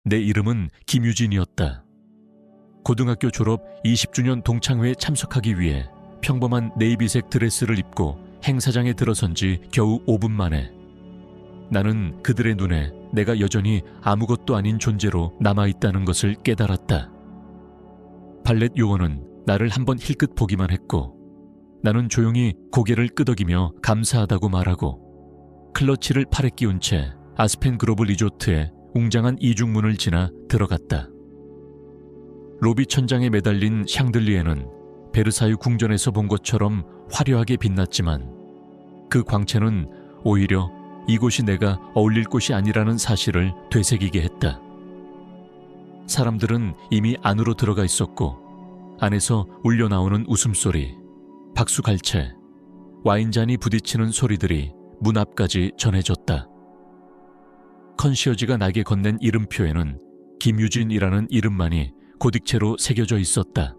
내 이름은 김유진이었다. 고등학교 졸업 20주년 동창회에 참석하기 위해 평범한 네이비색 드레스를 입고 행사장에 들어선 지 겨우 5분 만에 나는 그들의 눈에 내가 여전히 아무것도 아닌 존재로 남아있다는 것을 깨달았다. 발렛 요원은 나를 한번 힐끗 보기만 했고 나는 조용히 고개를 끄덕이며 감사하다고 말하고 클러치를 팔에 끼운 채 아스펜 그로브 리조트의 웅장한 이중문을 지나 들어갔다. 로비 천장에 매달린 샹들리에는 베르사유 궁전에서 본 것처럼 화려하게 빛났지만 그 광채는 오히려 이곳이 내가 어울릴 곳이 아니라는 사실을 되새기게 했다. 사람들은 이미 안으로 들어가 있었고 안에서 울려나오는 웃음소리, 박수갈채, 와인잔이 부딪히는 소리들이 문 앞까지 전해졌다. 컨시어지가 나게 건넨 이름표에는 김유진이라는 이름만이 고딕체로 새겨져 있었다.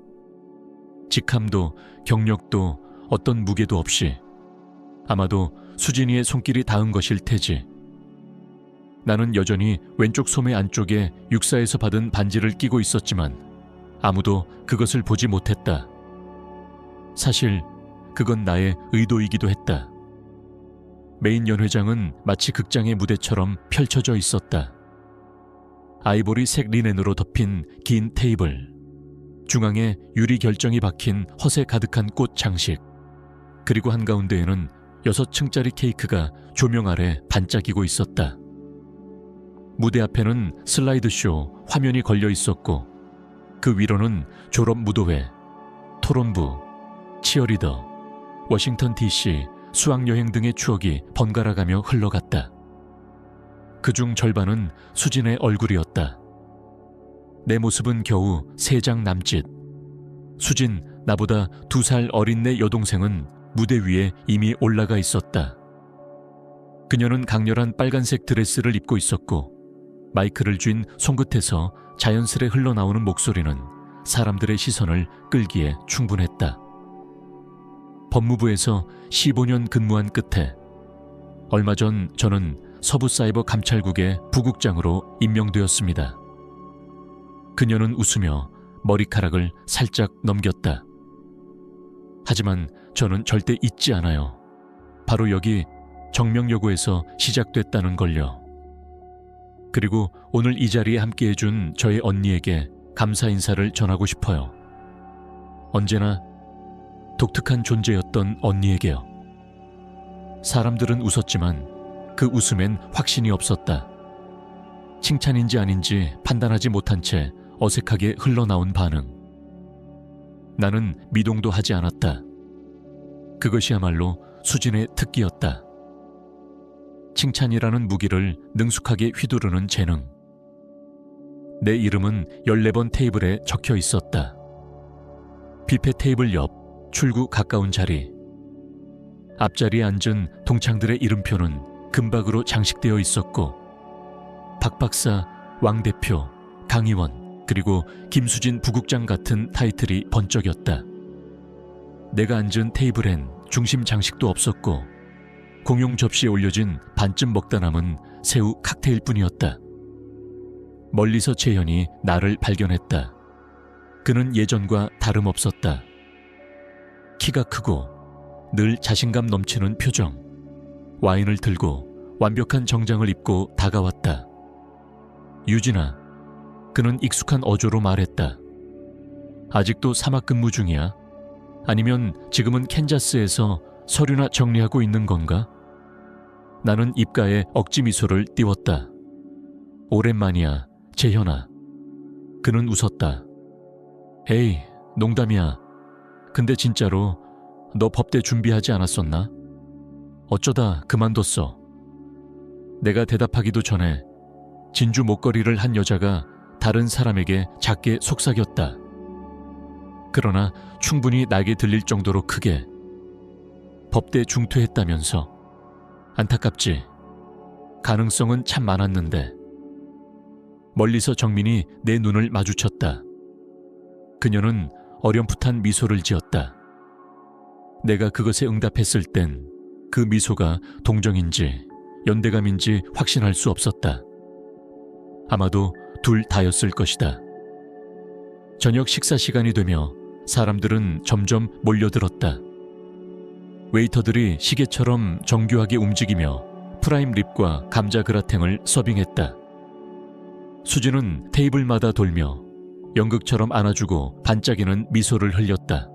직함도 경력도 어떤 무게도 없이 아마도 수진이의 손길이 닿은 것일 테지. 나는 여전히 왼쪽 소매 안쪽에 육사에서 받은 반지를 끼고 있었지만 아무도 그것을 보지 못했다. 사실 그건 나의 의도이기도 했다. 메인 연회장은 마치 극장의 무대처럼 펼쳐져 있었다. 아이보리색 리넨으로 덮인 긴 테이블, 중앙에 유리 결정이 박힌 허세 가득한 꽃 장식, 그리고 한가운데에는 6층짜리 케이크가 조명 아래 반짝이고 있었다. 무대 앞에는 슬라이드쇼 화면이 걸려 있었고 그 위로는 졸업 무도회, 토론부, 치어리더, 워싱턴 DC 수학여행 등의 추억이 번갈아가며 흘러갔다. 그중 절반은 수진의 얼굴이었다. 내 모습은 겨우 3장 남짓. 수진, 나보다 2살 어린 내 여동생은 무대 위에 이미 올라가 있었다. 그녀는 강렬한 빨간색 드레스를 입고 있었고 마이크를 쥔 손끝에서 자연스레 흘러나오는 목소리는 사람들의 시선을 끌기에 충분했다. 법무부에서 15년 근무한 끝에 얼마 전 저는 서부사이버 감찰국의 부국장으로 임명되었습니다. 그녀는 웃으며 머리카락을 살짝 넘겼다. 하지만 저는 절대 잊지 않아요. 바로 여기 정명여고에서 시작됐다는 걸요. 그리고 오늘 이 자리에 함께해준 저의 언니에게 감사 인사를 전하고 싶어요. 언제나 독특한 존재였던 언니에게요. 사람들은 웃었지만 그 웃음엔 확신이 없었다. 칭찬인지 아닌지 판단하지 못한 채 어색하게 흘러나온 반응. 나는 미동도 하지 않았다. 그것이야말로 수진의 특기였다. 칭찬이라는 무기를 능숙하게 휘두르는 재능. 내 이름은 14번 테이블에 적혀 있었다. 뷔페 테이블 옆 출구 가까운 자리. 앞자리에 앉은 동창들의 이름표는 금박으로 장식되어 있었고 박 박사, 왕 대표, 강 의원, 그리고 김수진 부국장 같은 타이틀이 번쩍였다. 내가 앉은 테이블엔 중심 장식도 없었고 공용 접시에 올려진 반쯤 먹다 남은 새우 칵테일뿐이었다. 멀리서 재현이 나를 발견했다. 그는 예전과 다름없었다. 키가 크고 늘 자신감 넘치는 표정. 와인을 들고 완벽한 정장을 입고 다가왔다. 유진아, 그는 익숙한 어조로 말했다. 아직도 사막 근무 중이야? 아니면 지금은 캔자스에서 서류나 정리하고 있는 건가? 나는 입가에 억지 미소를 띄웠다. 오랜만이야, 재현아. 그는 웃었다. 에이, 농담이야. 근데 진짜로 너 법대 준비하지 않았었나? 어쩌다 그만뒀어. 내가 대답하기도 전에 진주 목걸이를 한 여자가 다른 사람에게 작게 속삭였다. 그러나 충분히 나에게 들릴 정도로 크게. 법대 중퇴했다면서. 안타깝지. 가능성은 참 많았는데. 멀리서 정민이 내 눈을 마주쳤다. 그녀는 어렴풋한 미소를 지었다. 내가 그것에 응답했을 땐 그 미소가 동정인지 연대감인지 확신할 수 없었다. 아마도 둘 다였을 것이다. 저녁 식사 시간이 되며 사람들은 점점 몰려들었다. 웨이터들이 시계처럼 정교하게 움직이며 프라임 립과 감자 그라탱을 서빙했다. 수지는 테이블마다 돌며 연극처럼 안아주고 반짝이는 미소를 흘렸다.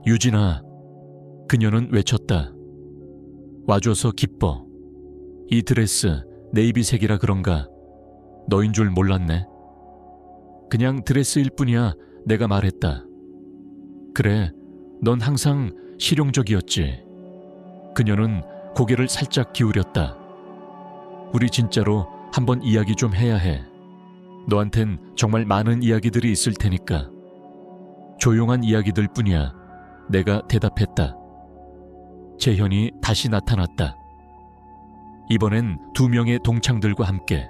유진아, 그녀는 외쳤다. 와줘서 기뻐. 이 드레스 네이비색이라 그런가? 너인 줄 몰랐네. 그냥 드레스일 뿐이야. 내가 말했다. 그래, 넌 항상 실용적이었지. 그녀는 고개를 살짝 기울였다. 우리 진짜로 한번 이야기 좀 해야 해. 너한텐 정말 많은 이야기들이 있을 테니까. 조용한 이야기들 뿐이야. 내가 대답했다. 재현이 다시 나타났다. 이번엔 2명의 동창들과 함께.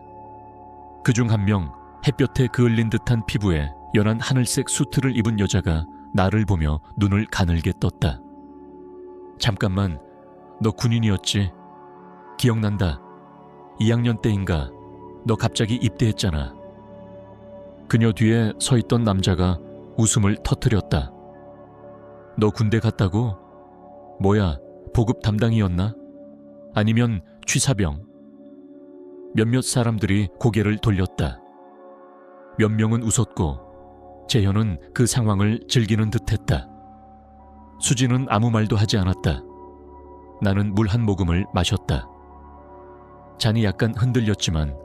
그중 한 명, 햇볕에 그을린 듯한 피부에 연한 하늘색 수트를 입은 여자가 나를 보며 눈을 가늘게 떴다. 잠깐만, 너 군인이었지? 기억난다. 2학년 때인가 너 갑자기 입대했잖아. 그녀 뒤에 서 있던 남자가 웃음을 터뜨렸다. 너 군대 갔다고? 뭐야, 보급 담당이었나? 아니면 취사병? 몇몇 사람들이 고개를 돌렸다. 몇 명은 웃었고 재현은 그 상황을 즐기는 듯했다. 수지는 아무 말도 하지 않았다. 나는 물 한 모금을 마셨다. 잔이 약간 흔들렸지만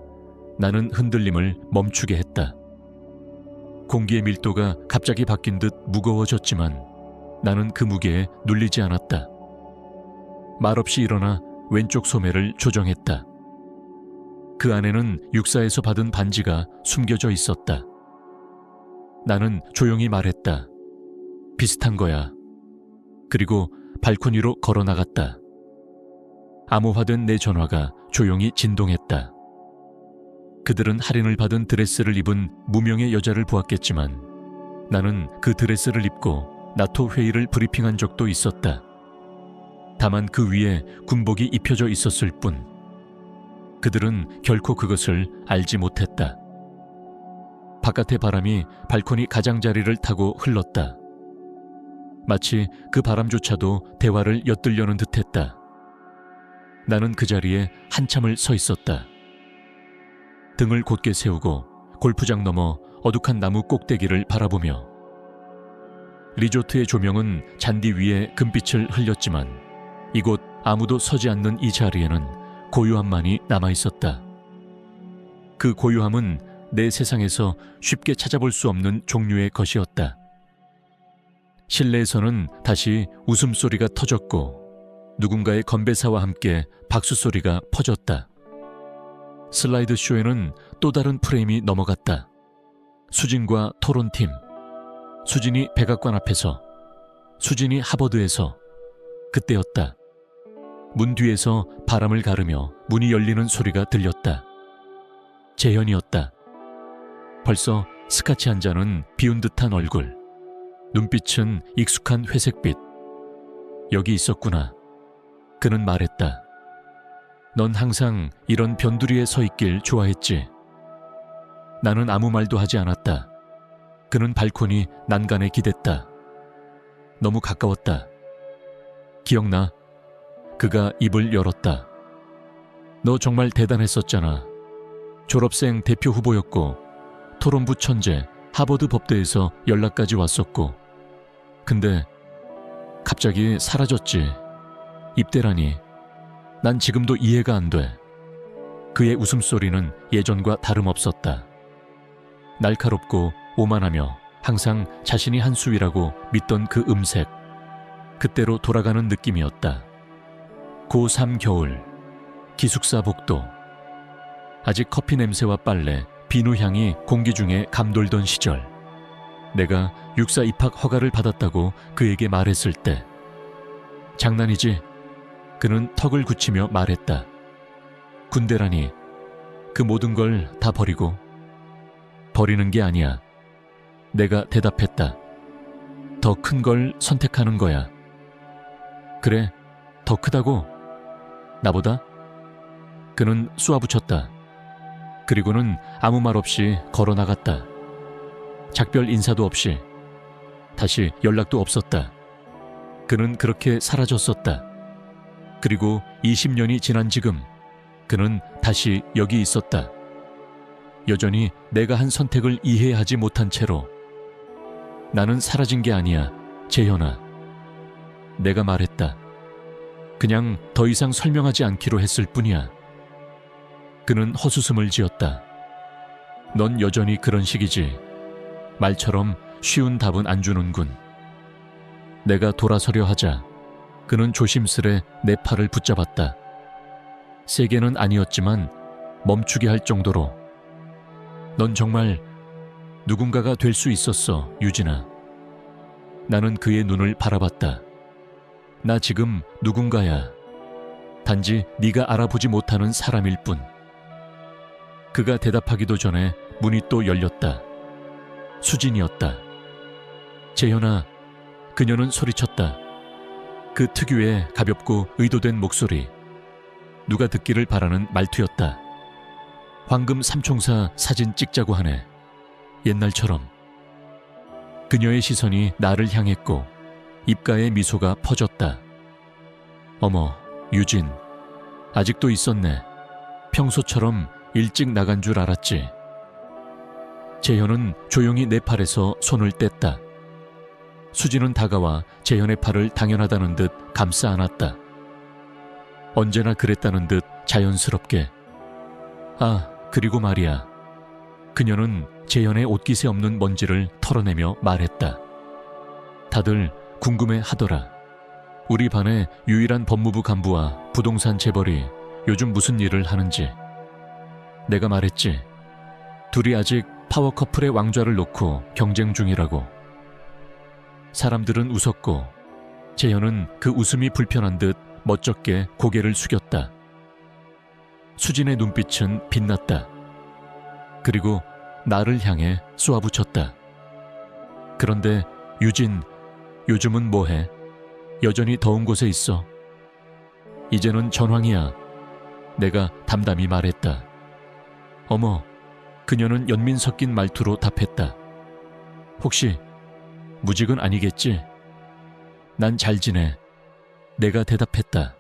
나는 흔들림을 멈추게 했다. 공기의 밀도가 갑자기 바뀐 듯 무거워졌지만 나는 그 무게에 눌리지 않았다. 말없이 일어나 왼쪽 소매를 조정했다. 그 안에는 육사에서 받은 반지가 숨겨져 있었다. 나는 조용히 말했다. 비슷한 거야. 그리고 발코니로 걸어 나갔다. 암호화된 내 전화가 조용히 진동했다. 그들은 할인을 받은 드레스를 입은 무명의 여자를 보았겠지만 나는 그 드레스를 입고 나토 회의를 브리핑한 적도 있었다. 다만 그 위에 군복이 입혀져 있었을 뿐. 그들은 결코 그것을 알지 못했다. 바깥의 바람이 발코니 가장자리를 타고 흘렀다. 마치 그 바람조차도 대화를 엿들려는 듯했다. 나는 그 자리에 한참을 서 있었다. 등을 곧게 세우고 골프장 너머 어둑한 나무 꼭대기를 바라보며. 리조트의 조명은 잔디 위에 금빛을 흘렸지만 이곳 아무도 서지 않는 이 자리에는 고요함만이 남아있었다. 그 고요함은 내 세상에서 쉽게 찾아볼 수 없는 종류의 것이었다. 실내에서는 다시 웃음소리가 터졌고 누군가의 건배사와 함께 박수소리가 퍼졌다. 슬라이드 쇼에는 또 다른 프레임이 넘어갔다. 수진과 토론팀, 수진이 백악관 앞에서, 수진이 하버드에서. 그때였다. 문 뒤에서 바람을 가르며 문이 열리는 소리가 들렸다. 재현이었다. 벌써 스카치 한 잔은 비운 듯한 얼굴, 눈빛은 익숙한 회색빛. 여기 있었구나. 그는 말했다. 넌 항상 이런 변두리에 서 있길 좋아했지. 나는 아무 말도 하지 않았다. 그는 발코니 난간에 기댔다. 너무 가까웠다. 기억나? 그가 입을 열었다. 너 정말 대단했었잖아. 졸업생 대표 후보였고 토론부 천재, 하버드 법대에서 연락까지 왔었고. 근데 갑자기 사라졌지. 입대라니. 난 지금도 이해가 안 돼. 그의 웃음소리는 예전과 다름없었다. 날카롭고 오만하며 항상 자신이 한 수위라고 믿던 그 음색. 그때로 돌아가는 느낌이었다. 고3 겨울, 기숙사 복도. 아직 커피 냄새와 빨래, 비누 향이 공기 중에 감돌던 시절. 내가 육사 입학 허가를 받았다고 그에게 말했을 때. 장난이지? 그는 턱을 굳히며 말했다. 군대라니, 그 모든 걸 다 버리고. 버리는 게 아니야. 내가 대답했다. 더 큰 걸 선택하는 거야. 그래, 더 크다고? 나보다? 그는 쏘아붙였다. 그리고는 아무 말 없이 걸어 나갔다. 작별 인사도 없이. 다시 연락도 없었다. 그는 그렇게 사라졌었다. 그리고 20년이 지난 지금 그는 다시 여기 있었다. 여전히 내가 한 선택을 이해하지 못한 채로. 나는 사라진 게 아니야, 재현아. 내가 말했다. 그냥 더 이상 설명하지 않기로 했을 뿐이야. 그는 헛웃음을 지었다. 넌 여전히 그런 식이지. 말처럼 쉬운 답은 안 주는군. 내가 돌아서려 하자 그는 조심스레 내 팔을 붙잡았다. 세게는 아니었지만 멈추게 할 정도로. 넌 정말 누군가가 될 수 있었어, 유진아. 나는 그의 눈을 바라봤다. 나 지금 누군가야. 단지 네가 알아보지 못하는 사람일 뿐. 그가 대답하기도 전에 문이 또 열렸다. 수진이었다. 재현아, 그녀는 소리쳤다. 그 특유의 가볍고 의도된 목소리. 누가 듣기를 바라는 말투였다. 황금 삼총사 사진 찍자고 하네. 옛날처럼. 그녀의 시선이 나를 향했고 입가에 미소가 퍼졌다. 어머, 유진. 아직도 있었네. 평소처럼 일찍 나간 줄 알았지. 재현은 조용히 내 팔에서 손을 뗐다. 수진은 다가와 재현의 팔을 당연하다는 듯 감싸 안았다. 언제나 그랬다는 듯 자연스럽게. 아, 그리고 말이야. 그녀는 재현의 옷깃에 없는 먼지를 털어내며 말했다. 다들 궁금해 하더라. 우리 반의 유일한 법무부 간부와 부동산 재벌이 요즘 무슨 일을 하는지. 내가 말했지. 둘이 아직 파워 커플의 왕좌를 놓고 경쟁 중이라고. 사람들은 웃었고 재현은 그 웃음이 불편한 듯 멋쩍게 고개를 숙였다. 수진의 눈빛은 빛났다. 그리고 나를 향해 쏘아붙였다. 그런데 유진, 요즘은 뭐해? 여전히 더운 곳에 있어. 이제는 전황이야. 내가 담담히 말했다. 어머, 그녀는 연민 섞인 말투로 답했다. 혹시 무직은 아니겠지? 난 잘 지내. 내가 대답했다.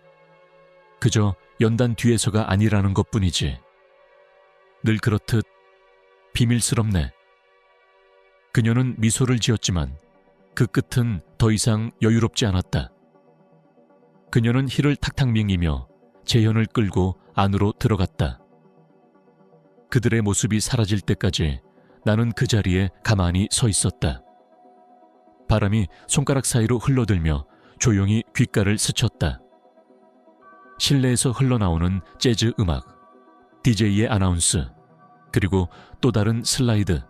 그저 연단 뒤에서가 아니라는 것뿐이지. 늘 그렇듯 비밀스럽네. 그녀는 미소를 지었지만 그 끝은 더 이상 여유롭지 않았다. 그녀는 힐을 탁탁 밍이며 재현을 끌고 안으로 들어갔다. 그들의 모습이 사라질 때까지 나는 그 자리에 가만히 서 있었다. 바람이 손가락 사이로 흘러들며 조용히 귓가를 스쳤다. 실내에서 흘러나오는 재즈 음악, DJ의 아나운스, 그리고 또 다른 슬라이드.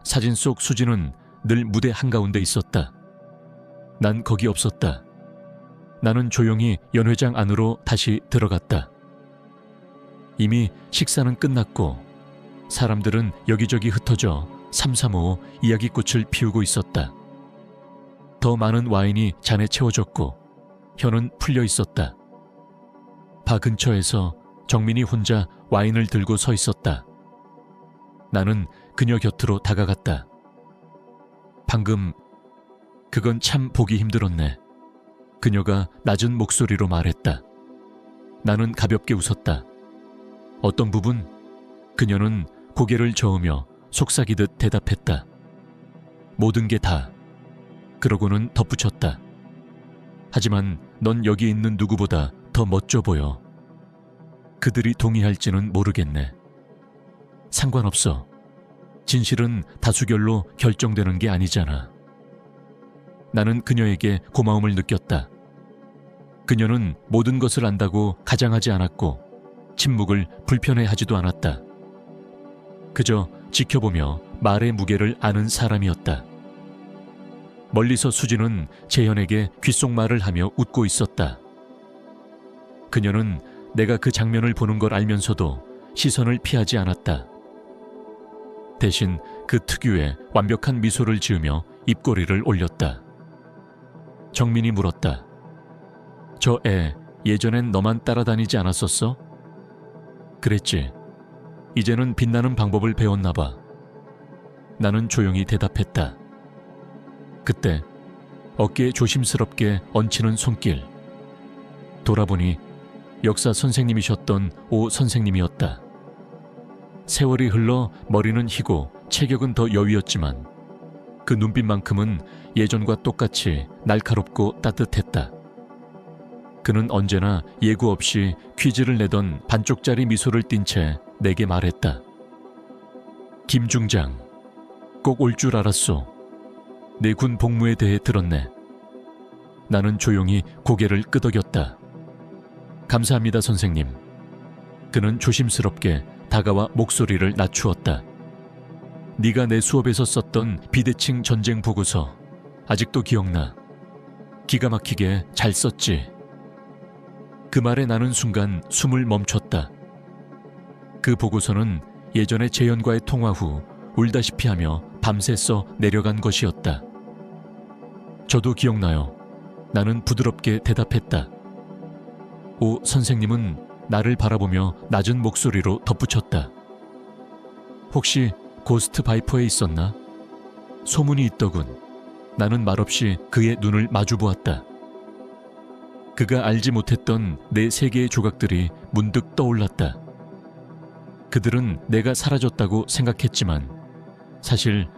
사진 속 수진은 늘 무대 한가운데 있었다. 난 거기 없었다. 나는 조용히 연회장 안으로 다시 들어갔다. 이미 식사는 끝났고 사람들은 여기저기 흩어져 삼삼오오 이야기꽃을 피우고 있었다. 더 많은 와인이 잔에 채워졌고 혀는 풀려 있었다. 바 근처에서 정민이 혼자 와인을 들고 서 있었다. 나는 그녀 곁으로 다가갔다. 방금 그건 참 보기 힘들었네. 그녀가 낮은 목소리로 말했다. 나는 가볍게 웃었다. 어떤 부분? 그녀는 고개를 저으며 속삭이듯 대답했다. 모든 게 다. 그러고는 덧붙였다. 하지만 넌 여기 있는 누구보다 더 멋져 보여. 그들이 동의할지는 모르겠네. 상관없어. 진실은 다수결로 결정되는 게 아니잖아. 나는 그녀에게 고마움을 느꼈다. 그녀는 모든 것을 안다고 가장하지 않았고 침묵을 불편해하지도 않았다. 그저 지켜보며 말의 무게를 아는 사람이었다. 멀리서 수진은 재현에게 귓속말을 하며 웃고 있었다. 그녀는 내가 그 장면을 보는 걸 알면서도 시선을 피하지 않았다. 대신 그 특유의 완벽한 미소를 지으며 입꼬리를 올렸다. 정민이 물었다. 저 애 예전엔 너만 따라다니지 않았었어? 그랬지. 이제는 빛나는 방법을 배웠나 봐. 나는 조용히 대답했다. 그때 어깨에 조심스럽게 얹히는 손길. 돌아보니 역사 선생님이셨던 오 선생님이었다. 세월이 흘러 머리는 희고 체격은 더 여위었지만 그 눈빛만큼은 예전과 똑같이 날카롭고 따뜻했다. 그는 언제나 예고 없이 퀴즈를 내던 반쪽짜리 미소를 띤 채 내게 말했다. 김중장, 꼭 올 줄 알았소. 내 군 복무에 대해 들었네. 나는 조용히 고개를 끄덕였다. 감사합니다, 선생님. 그는 조심스럽게 다가와 목소리를 낮추었다. 네가 내 수업에서 썼던 비대칭 전쟁 보고서 아직도 기억나. 기가 막히게 잘 썼지. 그 말에 나는 순간 숨을 멈췄다. 그 보고서는 예전에 재현과의 통화 후 울다시피 하며 밤새 써 내려간 것이었다. 저도 기억나요. 나는 부드럽게 대답했다. 오 선생님은 나를 바라보며 낮은 목소리로 덧붙였다. 혹시 고스트 바이퍼에 있었나? 소문이 있더군. 나는 말없이 그의 눈을 마주보았다. 그가 알지 못했던 내 세계의 조각들이 문득 떠올랐다. 그들은 내가 사라졌다고 생각했지만 사실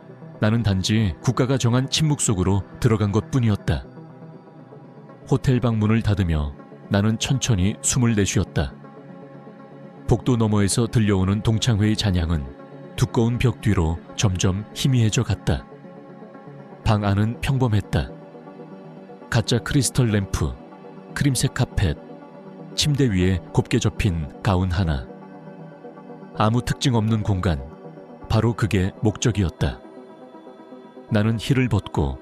나는 단지 국가가 정한 침묵 속으로 들어간 것뿐이었다. 호텔 방 문을 닫으며 나는 천천히 숨을 내쉬었다. 복도 너머에서 들려오는 동창회의 잔향은 두꺼운 벽 뒤로 점점 희미해져 갔다. 방 안은 평범했다. 가짜 크리스털 램프, 크림색 카펫, 침대 위에 곱게 접힌 가운 하나. 아무 특징 없는 공간, 바로 그게 목적이었다. 나는 힐을 벗고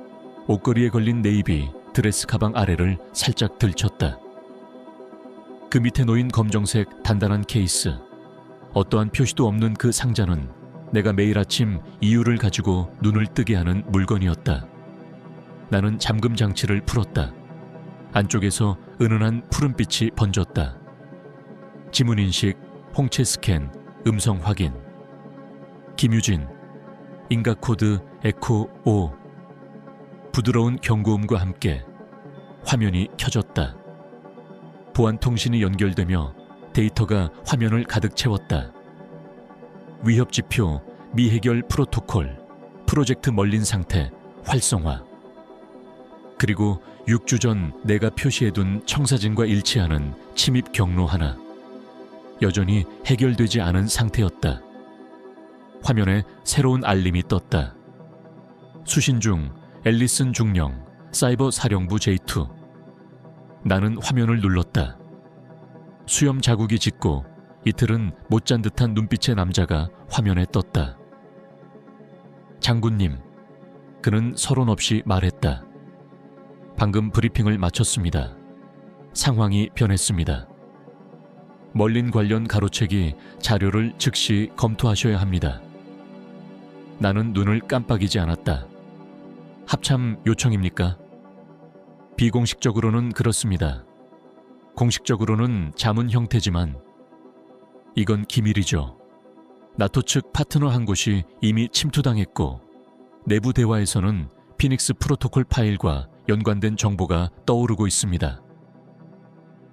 옷걸이에 걸린 네이비 드레스 가방 아래를 살짝 들쳤다. 그 밑에 놓인 검정색 단단한 케이스, 어떠한 표시도 없는 그 상자는 내가 매일 아침 이유를 가지고 눈을 뜨게 하는 물건이었다. 나는 잠금 장치를 풀었다. 안쪽에서 은은한 푸른빛이 번졌다. 지문인식, 홍채 스캔, 음성 확인. 김유진, 인가코드 에코 5. 부드러운 경고음과 함께 화면이 켜졌다. 보안 통신이 연결되며 데이터가 화면을 가득 채웠다. 위협지표, 미해결 프로토콜, 프로젝트 멀린 상태, 활성화. 그리고 6주 전 내가 표시해둔 청사진과 일치하는 침입 경로 하나. 여전히 해결되지 않은 상태였다. 화면에 새로운 알림이 떴다. 수신 중 앨리슨 중령, 사이버 사령부 J2. 나는 화면을 눌렀다. 수염 자국이 짙고 이틀은 못 잔 듯한 눈빛의 남자가 화면에 떴다. 장군님, 그는 서론 없이 말했다. 방금 브리핑을 마쳤습니다. 상황이 변했습니다. 멀린 관련 가로채기 자료를 즉시 검토하셔야 합니다. 나는 눈을 깜빡이지 않았다. 합참 요청입니까? 비공식적으로는 그렇습니다. 공식적으로는 자문 형태지만 이건 기밀이죠. 나토 측 파트너 한 곳이 이미 침투당했고 내부 대화에서는 피닉스 프로토콜 파일과 연관된 정보가 떠오르고 있습니다.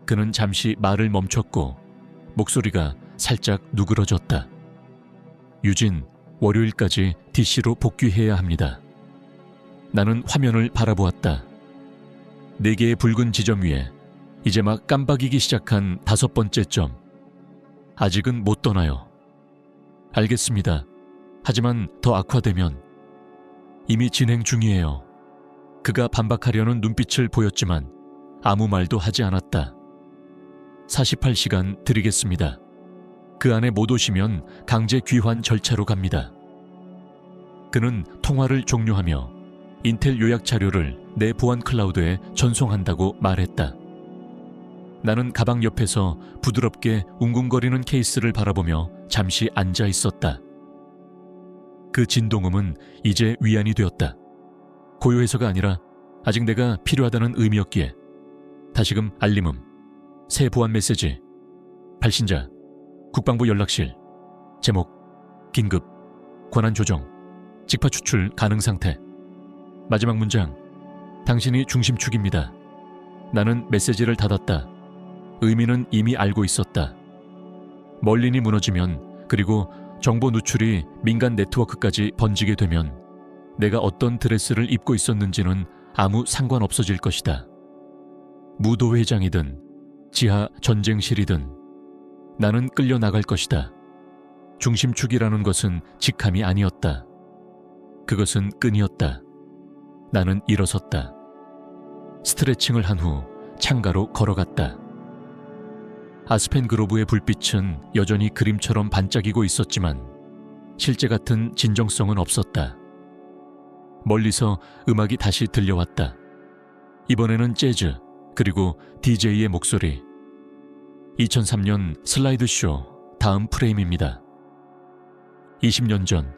그는 잠시 말을 멈췄고 목소리가 살짝 누그러졌다. 유진, 월요일까지 DC로 복귀해야 합니다. 나는 화면을 바라보았다. 4개의 붉은 지점 위에 이제 막 깜빡이기 시작한 5번째 점. 아직은 못 떠나요. 알겠습니다. 하지만 더 악화되면 이미 진행 중이에요. 그가 반박하려는 눈빛을 보였지만 아무 말도 하지 않았다. 48시간 드리겠습니다. 그 안에 못 오시면 강제 귀환 절차로 갑니다. 그는 통화를 종료하며 인텔 요약 자료를 내 보안 클라우드에 전송한다고 말했다. 나는 가방 옆에서 부드럽게 웅궁거리는 케이스를 바라보며 잠시 앉아 있었다. 그 진동음은 이제 위안이 되었다. 고요해서가 아니라 아직 내가 필요하다는 의미였기에. 다시금 알림음, 새 보안 메시지, 발신자, 국방부 연락실, 제목, 긴급, 권한 조정, 직파 추출 가능 상태. 마지막 문장, 당신이 중심축입니다. 나는 메시지를 닫았다. 의미는 이미 알고 있었다. 멀린이 무너지면, 그리고 정보 누출이 민간 네트워크까지 번지게 되면 내가 어떤 드레스를 입고 있었는지는 아무 상관없어질 것이다. 무도회장이든 지하 전쟁실이든 나는 끌려나갈 것이다. 중심축이라는 것은 직함이 아니었다. 그것은 끈이었다. 나는 일어섰다. 스트레칭을 한 후 창가로 걸어갔다. 아스펜 그로브의 불빛은 여전히 그림처럼 반짝이고 있었지만 실제 같은 진정성은 없었다. 멀리서 음악이 다시 들려왔다. 이번에는 재즈, 그리고 DJ의 목소리. 2003년 슬라이드쇼 다음 프레임입니다. 20년 전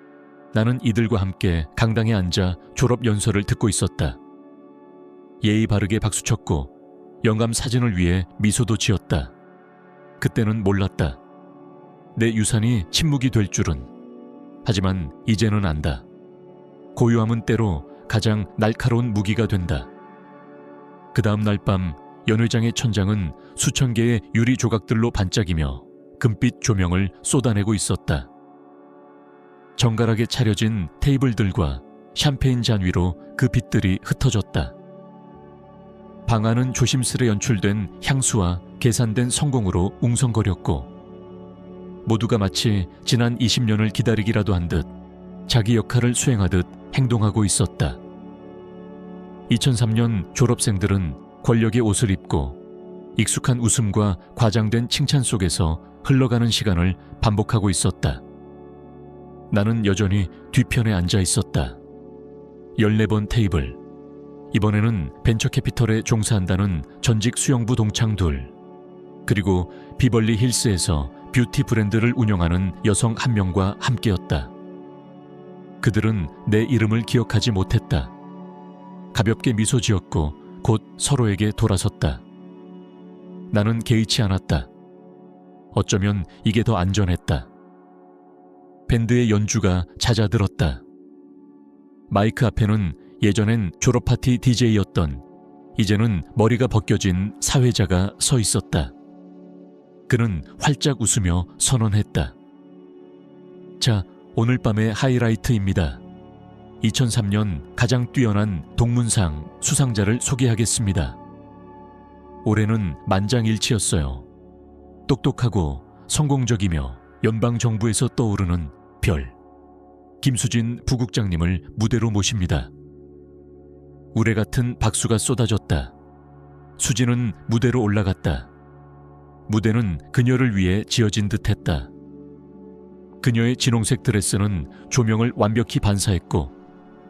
나는 이들과 함께 강당에 앉아 졸업 연설을 듣고 있었다. 예의 바르게 박수쳤고 영감 사진을 위해 미소도 지었다. 그때는 몰랐다. 내 유산이 침묵이 될 줄은. 하지만 이제는 안다. 고요함은 때로 가장 날카로운 무기가 된다. 그 다음 날 밤 연회장의 천장은 수천 개의 유리 조각들로 반짝이며 금빛 조명을 쏟아내고 있었다. 정갈하게 차려진 테이블들과 샴페인 잔 위로 그 빛들이 흩어졌다. 방 안은 조심스레 연출된 향수와 계산된 성공으로 웅성거렸고 모두가 마치 지난 20년을 기다리기라도 한 듯 자기 역할을 수행하듯 행동하고 있었다. 2003년 졸업생들은 권력의 옷을 입고 익숙한 웃음과 과장된 칭찬 속에서 흘러가는 시간을 반복하고 있었다. 나는 여전히 뒤편에 앉아 있었다. 14번 테이블. 이번에는 벤처캐피털에 종사한다는 전직 수영부 동창 둘, 그리고 비벌리 힐스에서 뷰티 브랜드를 운영하는 여성 한 명과 함께였다. 그들은 내 이름을 기억하지 못했다. 가볍게 미소 지었고 곧 서로에게 돌아섰다. 나는 개의치 않았다. 어쩌면 이게 더 안전했다. 밴드의 연주가 잦아들었다. 마이크 앞에는 예전엔 졸업파티 DJ였던 이제는 머리가 벗겨진 사회자가 서 있었다. 그는 활짝 웃으며 선언했다. 자, 오늘 밤의 하이라이트입니다. 2003년 가장 뛰어난 동문상 수상자를 소개하겠습니다. 올해는 만장일치였어요. 똑똑하고 성공적이며 연방정부에서 떠오르는 별. 김수진 부국장님을 무대로 모십니다. 우레 같은 박수가 쏟아졌다. 수진은 무대로 올라갔다. 무대는 그녀를 위해 지어진 듯했다. 그녀의 진홍색 드레스는 조명을 완벽히 반사했고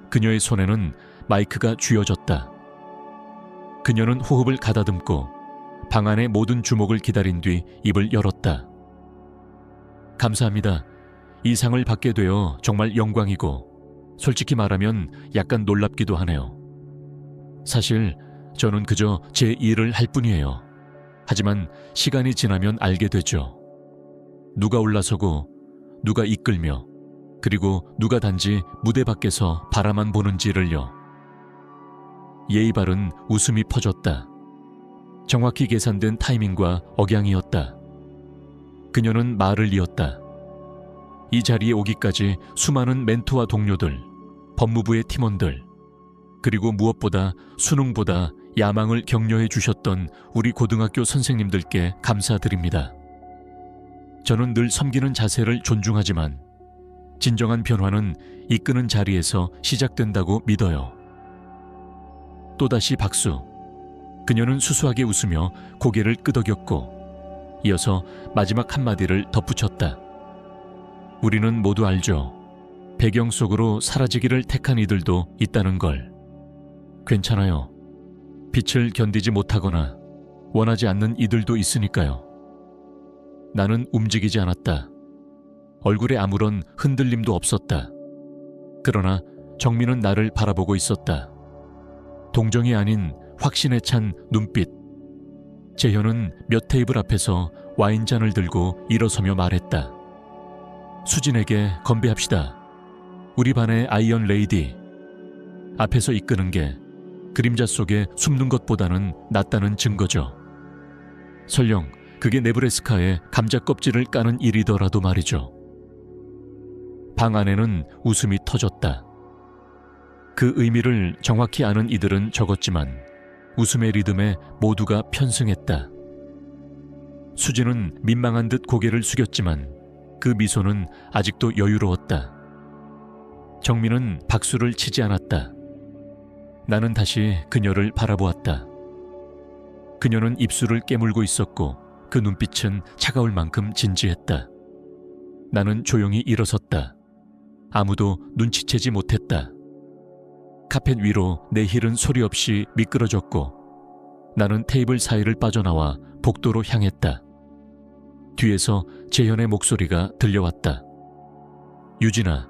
그녀의 손에는 마이크가 쥐어졌다. 그녀는 호흡을 가다듬고 방 안의 모든 주목을 기다린 뒤 입을 열었다. 감사합니다. 이 상을 받게 되어 정말 영광이고 솔직히 말하면 약간 놀랍기도 하네요. 사실 저는 그저 제 일을 할 뿐이에요. 하지만 시간이 지나면 알게 되죠. 누가 올라서고 누가 이끌며 그리고 누가 단지 무대 밖에서 바라만 보는지를요. 예의 바른 웃음이 퍼졌다. 정확히 계산된 타이밍과 억양이었다. 그녀는 말을 이었다. 이 자리에 오기까지 수많은 멘토와 동료들, 법무부의 팀원들, 그리고 무엇보다 수능보다 야망을 격려해 주셨던 우리 고등학교 선생님들께 감사드립니다. 저는 늘 섬기는 자세를 존중하지만 진정한 변화는 이끄는 자리에서 시작된다고 믿어요. 또다시 박수. 그녀는 수수하게 웃으며 고개를 끄덕였고 이어서 마지막 한마디를 덧붙였다. 우리는 모두 알죠. 배경 속으로 사라지기를 택한 이들도 있다는 걸. 괜찮아요. 빛을 견디지 못하거나 원하지 않는 이들도 있으니까요. 나는 움직이지 않았다. 얼굴에 아무런 흔들림도 없었다. 그러나 정민은 나를 바라보고 있었다. 동정이 아닌 확신에 찬 눈빛. 재현은 몇 테이블 앞에서 와인잔을 들고 일어서며 말했다. 수진에게 건배합시다. 우리 반의 아이언 레이디. 앞에서 이끄는 게 그림자 속에 숨는 것보다는 낫다는 증거죠. 설령 그게 네브래스카에 감자 껍질을 까는 일이더라도 말이죠. 방 안에는 웃음이 터졌다. 그 의미를 정확히 아는 이들은 적었지만 웃음의 리듬에 모두가 편승했다. 수진은 민망한 듯 고개를 숙였지만 그 미소는 아직도 여유로웠다. 정민은 박수를 치지 않았다. 나는 다시 그녀를 바라보았다. 그녀는 입술을 깨물고 있었고 그 눈빛은 차가울 만큼 진지했다. 나는 조용히 일어섰다. 아무도 눈치채지 못했다. 카펫 위로 내 힐은 소리 없이 미끄러졌고 나는 테이블 사이를 빠져나와 복도로 향했다. 뒤에서 재현의 목소리가 들려왔다. 유진아,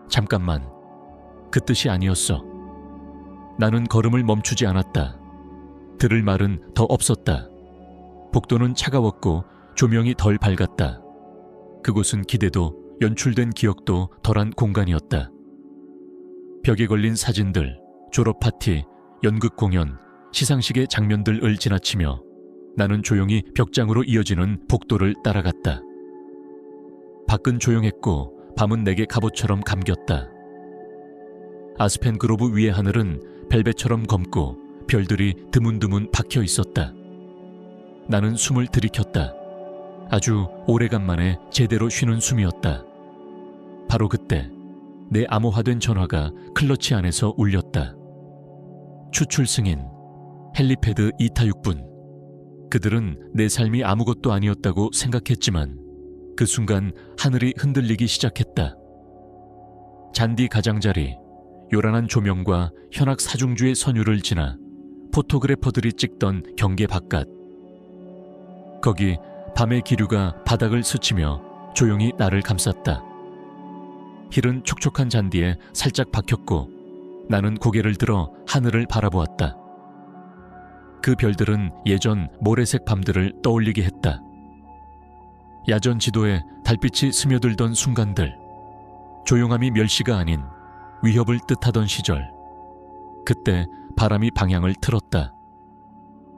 잠깐만. 그 뜻이 아니었어. 나는 걸음을 멈추지 않았다. 들을 말은 더 없었다. 복도는 차가웠고 조명이 덜 밝았다. 그곳은 기대도 연출된 기억도 덜한 공간이었다. 벽에 걸린 사진들, 졸업 파티, 연극 공연, 시상식의 장면들을 지나치며 나는 조용히 벽장으로 이어지는 복도를 따라갔다. 밖은 조용했고 밤은 내게 갑옷처럼 감겼다. 아스펜 그로브 위의 하늘은 벨벳처럼 검고 별들이 드문드문 박혀 있었다. 나는 숨을 들이켰다. 아주 오래간만에 제대로 쉬는 숨이었다. 바로 그때 내 암호화된 전화가 클러치 안에서 울렸다. 추출 승인, 헬리패드 2타 6분. 그들은 내 삶이 아무것도 아니었다고 생각했지만 그 순간 하늘이 흔들리기 시작했다. 잔디 가장자리, 요란한 조명과 현악 사중주의 선율을 지나 포토그래퍼들이 찍던 경계 바깥. 거기 밤의 기류가 바닥을 스치며 조용히 나를 감쌌다. 힐은 촉촉한 잔디에 살짝 박혔고 나는 고개를 들어 하늘을 바라보았다. 그 별들은 예전 모래색 밤들을 떠올리게 했다. 야전 지도에 달빛이 스며들던 순간들, 조용함이 멸시가 아닌 위협을 뜻하던 시절. 그때 바람이 방향을 틀었다.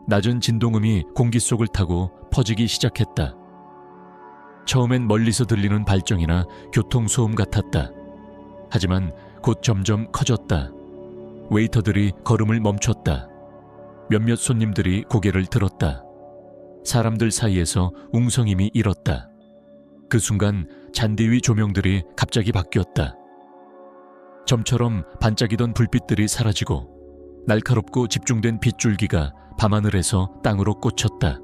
낮은 진동음이 공기 속을 타고 퍼지기 시작했다. 처음엔 멀리서 들리는 발정이나 교통소음 같았다. 하지만 곧 점점 커졌다. 웨이터들이 걸음을 멈췄다. 몇몇 손님들이 고개를 들었다. 사람들 사이에서 웅성임이 일었다. 그 순간 잔디 위 조명들이 갑자기 바뀌었다. 점처럼 반짝이던 불빛들이 사라지고 날카롭고 집중된 빗줄기가 밤하늘에서 땅으로 꽂혔다.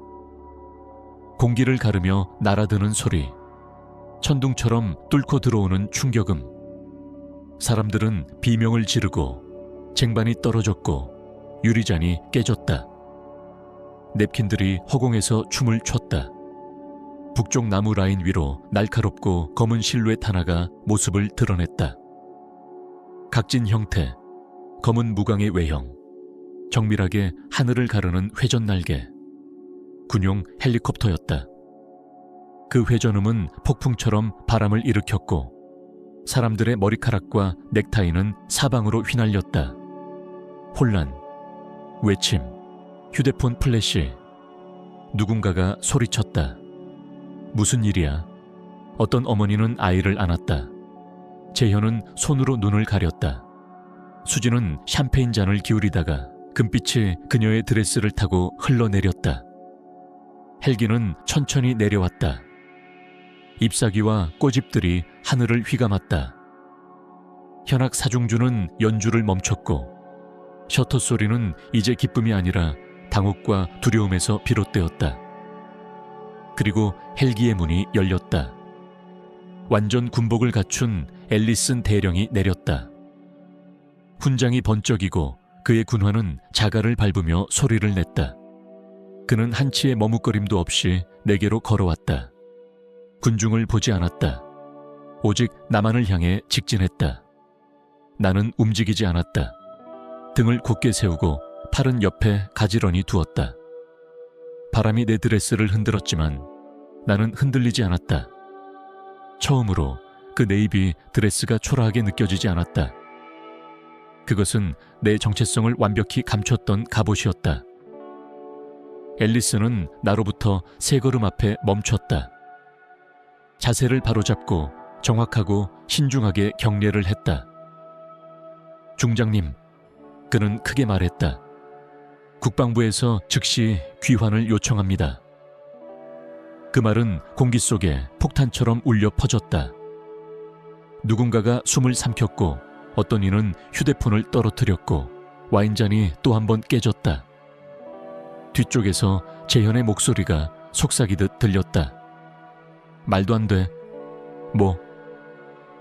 공기를 가르며 날아드는 소리, 천둥처럼 뚫고 들어오는 충격음. 사람들은 비명을 지르고 쟁반이 떨어졌고 유리잔이 깨졌다. 냅킨들이 허공에서 춤을 췄다. 북쪽 나무 라인 위로 날카롭고 검은 실루엣 하나가 모습을 드러냈다. 각진 형태, 검은 무광의 외형, 정밀하게 하늘을 가르는 회전 날개, 군용 헬리콥터였다. 그 회전음은 폭풍처럼 바람을 일으켰고 사람들의 머리카락과 넥타이는 사방으로 휘날렸다. 혼란, 외침, 휴대폰 플래시. 누군가가 소리쳤다. 무슨 일이야? 어떤 어머니는 아이를 안았다. 재현은 손으로 눈을 가렸다. 수진은 샴페인 잔을 기울이다가 금빛이 그녀의 드레스를 타고 흘러내렸다. 헬기는 천천히 내려왔다. 잎사귀와 꼬집들이 하늘을 휘감았다. 현악 사중주는 연주를 멈췄고 셔터 소리는 이제 기쁨이 아니라 당혹과 두려움에서 비롯되었다. 그리고 헬기의 문이 열렸다. 완전 군복을 갖춘 앨리슨 대령이 내렸다. 훈장이 번쩍이고 그의 군화는 자갈을 밟으며 소리를 냈다. 그는 한치의 머뭇거림도 없이 내게로 걸어왔다. 군중을 보지 않았다. 오직 나만을 향해 직진했다. 나는 움직이지 않았다. 등을 곧게 세우고 팔은 옆에 가지런히 두었다. 바람이 내 드레스를 흔들었지만 나는 흔들리지 않았다. 처음으로 그 네이비 드레스가 초라하게 느껴지지 않았다. 그것은 내 정체성을 완벽히 감췄던 갑옷이었다. 앨리스는 나로부터 세 걸음 앞에 멈췄다. 자세를 바로잡고 정확하고 신중하게 경례를 했다. 중장님, 그는 크게 말했다. 국방부에서 즉시 귀환을 요청합니다. 그 말은 공기 속에 폭탄처럼 울려 퍼졌다. 누군가가 숨을 삼켰고 어떤 이는 휴대폰을 떨어뜨렸고 와인잔이 또 한 번 깨졌다. 뒤쪽에서 재현의 목소리가 속삭이듯 들렸다. 말도 안 돼. 뭐?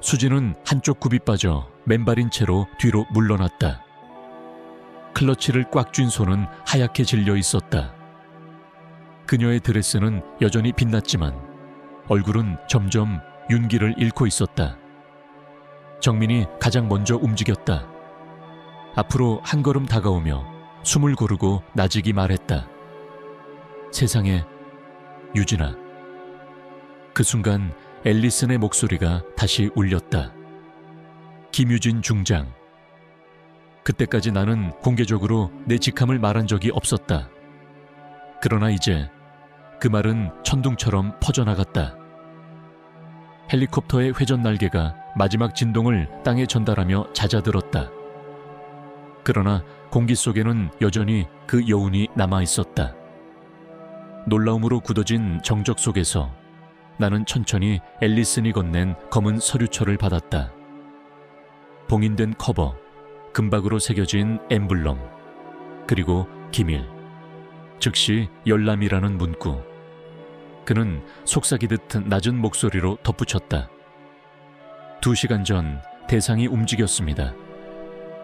수지는 한쪽 굽이 빠져 맨발인 채로 뒤로 물러났다. 클러치를 꽉 쥔 손은 하얗게 질려 있었다. 그녀의 드레스는 여전히 빛났지만 얼굴은 점점 윤기를 잃고 있었다. 정민이 가장 먼저 움직였다. 앞으로 한 걸음 다가오며 숨을 고르고 나직이 말했다. 세상에, 유진아. 그 순간 앨리슨의 목소리가 다시 울렸다. 김유진 중장. 그때까지 나는 공개적으로 내 직함을 말한 적이 없었다. 그러나 이제 그 말은 천둥처럼 퍼져나갔다. 헬리콥터의 회전 날개가 마지막 진동을 땅에 전달하며 잦아들었다. 그러나 공기 속에는 여전히 그 여운이 남아있었다. 놀라움으로 굳어진 정적 속에서 나는 천천히 앨리슨이 건넨 검은 서류철을 받았다. 봉인된 커버, 금박으로 새겨진 엠블럼, 그리고 기밀, 즉시 열람이라는 문구. 그는 속삭이듯 낮은 목소리로 덧붙였다. 2시간 전 대상이 움직였습니다.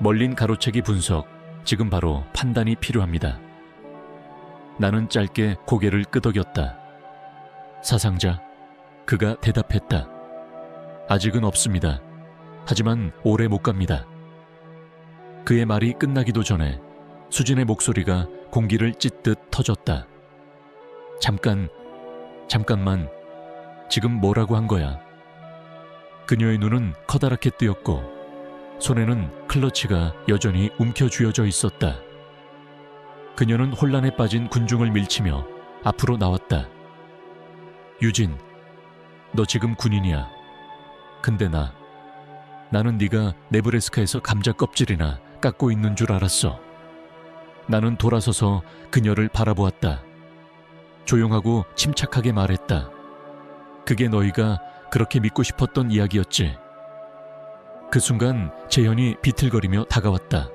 멀린 가로채기 분석, 지금 바로 판단이 필요합니다. 나는 짧게 고개를 끄덕였다. 사상자? 그가 대답했다. 아직은 없습니다. 하지만 오래 못 갑니다. 그의 말이 끝나기도 전에 수진의 목소리가 공기를 찢듯 터졌다. 잠깐만, 지금 뭐라고 한 거야? 그녀의 눈은 커다랗게 뜨였고 손에는 클러치가 여전히 움켜쥐어져 있었다. 그녀는 혼란에 빠진 군중을 밀치며 앞으로 나왔다. 유진, 너 지금 군인이야. 근데 나는 네가 네브래스카에서 감자 껍질이나 깎고 있는 줄 알았어. 나는 돌아서서 그녀를 바라보았다. 조용하고 침착하게 말했다. 그게 너희가 그렇게 믿고 싶었던 이야기였지. 그 순간 재현이 비틀거리며 다가왔다.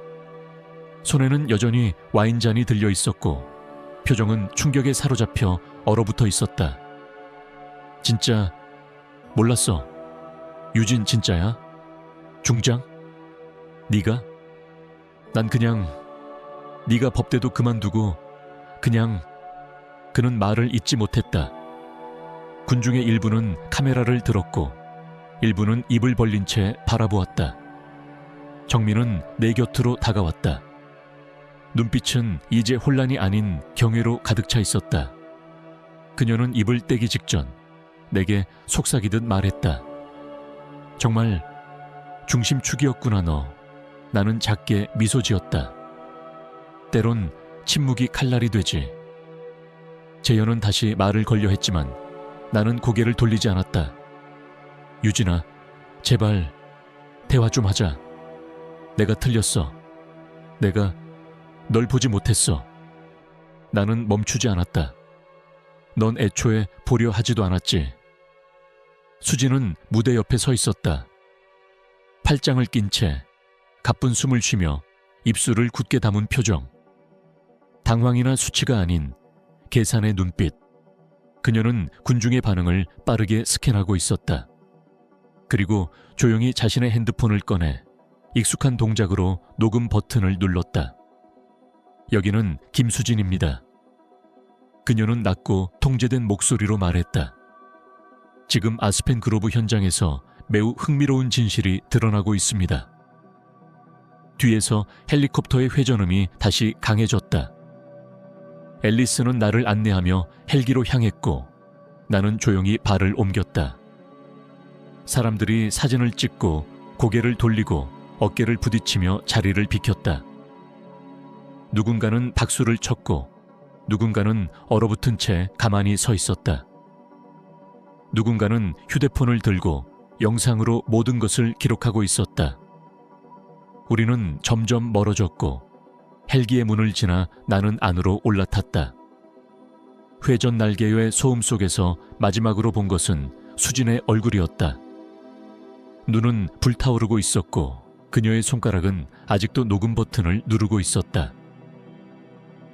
손에는 여전히 와인잔이 들려 있었고 표정은 충격에 사로잡혀 얼어붙어 있었다. 진짜 몰랐어. 유진 진짜야? 중장? 네가? 난 그냥 네가 법대도 그만두고 그냥. 그는 말을 잇지 못했다. 군중의 일부는 카메라를 들었고 일부는 입을 벌린 채 바라보았다. 정민은 내 곁으로 다가왔다. 눈빛은 이제 혼란이 아닌 경외로 가득 차 있었다. 그녀는 입을 떼기 직전 내게 속삭이듯 말했다. 정말 중심축이었구나 너. 나는 작게 미소 지었다. 때론 침묵이 칼날이 되지. 재현은 다시 말을 걸려 했지만 나는 고개를 돌리지 않았다. 유진아, 제발 대화 좀 하자. 내가 틀렸어. 내가 널 보지 못했어. 나는 멈추지 않았다. 넌 애초에 보려 하지도 않았지. 수지는 무대 옆에 서 있었다. 팔짱을 낀 채 가쁜 숨을 쉬며 입술을 굳게 담은 표정. 당황이나 수치가 아닌 계산의 눈빛. 그녀는 군중의 반응을 빠르게 스캔하고 있었다. 그리고 조용히 자신의 핸드폰을 꺼내 익숙한 동작으로 녹음 버튼을 눌렀다. 여기는 김수진입니다. 그녀는 낮고 통제된 목소리로 말했다. 지금 아스펜 그로브 현장에서 매우 흥미로운 진실이 드러나고 있습니다. 뒤에서 헬리콥터의 회전음이 다시 강해졌다. 앨리스는 나를 안내하며 헬기로 향했고 나는 조용히 발을 옮겼다. 사람들이 사진을 찍고 고개를 돌리고 어깨를 부딪히며 자리를 비켰다. 누군가는 박수를 쳤고 누군가는 얼어붙은 채 가만히 서 있었다. 누군가는 휴대폰을 들고 영상으로 모든 것을 기록하고 있었다. 우리는 점점 멀어졌고 헬기의 문을 지나 나는 안으로 올라탔다. 회전 날개의 소음 속에서 마지막으로 본 것은 수진의 얼굴이었다. 눈은 불타오르고 있었고 그녀의 손가락은 아직도 녹음 버튼을 누르고 있었다.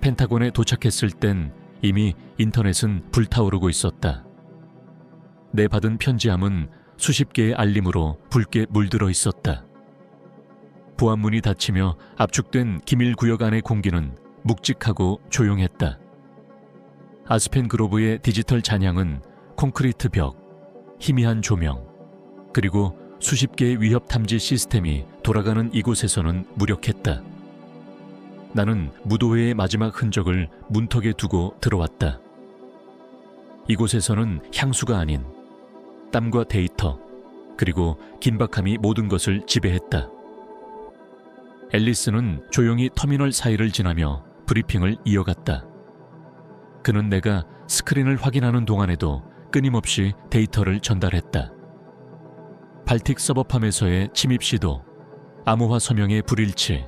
펜타곤에 도착했을 땐 이미 인터넷은 불타오르고 있었다. 내 받은 편지함은 수십 개의 알림으로 붉게 물들어 있었다. 보안문이 닫히며 압축된 기밀구역 안의 공기는 묵직하고 조용했다. 아스펜 그로브의 디지털 잔향은 콘크리트 벽, 희미한 조명, 그리고 수십 개의 위협 탐지 시스템이 돌아가는 이곳에서는 무력했다. 나는 무도회의 마지막 흔적을 문턱에 두고 들어왔다. 이곳에서는 향수가 아닌 땀과 데이터, 그리고 긴박함이 모든 것을 지배했다. 앨리스는 조용히 터미널 사이를 지나며 브리핑을 이어갔다. 그는 내가 스크린을 확인하는 동안에도 끊임없이 데이터를 전달했다. 발틱 서버팜에서의 침입 시도, 암호화 서명의 불일치,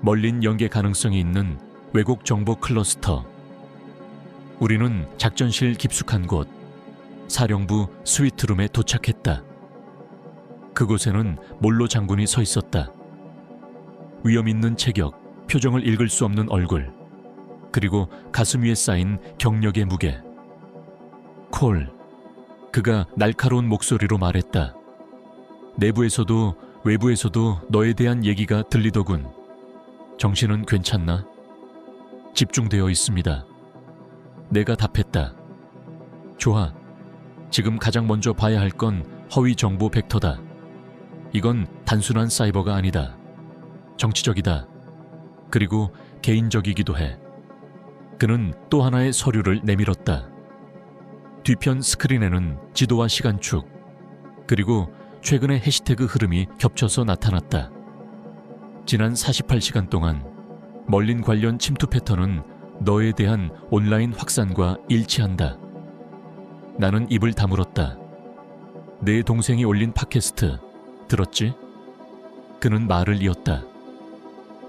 멀린 연계 가능성이 있는 왜곡 정보 클러스터. 우리는 작전실 깊숙한 곳, 사령부 스위트룸에 도착했다. 그곳에는 몰로 장군이 서 있었다. 위험 있는 체격, 표정을 읽을 수 없는 얼굴, 그리고 가슴 위에 쌓인 경력의 무게. 콜, 그가 날카로운 목소리로 말했다. 내부에서도 외부에서도 너에 대한 얘기가 들리더군. 정신은 괜찮나? 집중되어 있습니다. 내가 답했다. 좋아. 지금 가장 먼저 봐야 할 건 허위 정보 벡터다. 이건 단순한 사이버가 아니다. 정치적이다. 그리고 개인적이기도 해. 그는 또 하나의 서류를 내밀었다. 뒤편 스크린에는 지도와 시간축, 그리고 최근의 해시태그 흐름이 겹쳐서 나타났다. 지난 48시간 동안 멀린 관련 침투 패턴은 너에 대한 온라인 확산과 일치한다. 나는 입을 다물었다. 내 동생이 올린 팟캐스트 들었지? 그는 말을 이었다.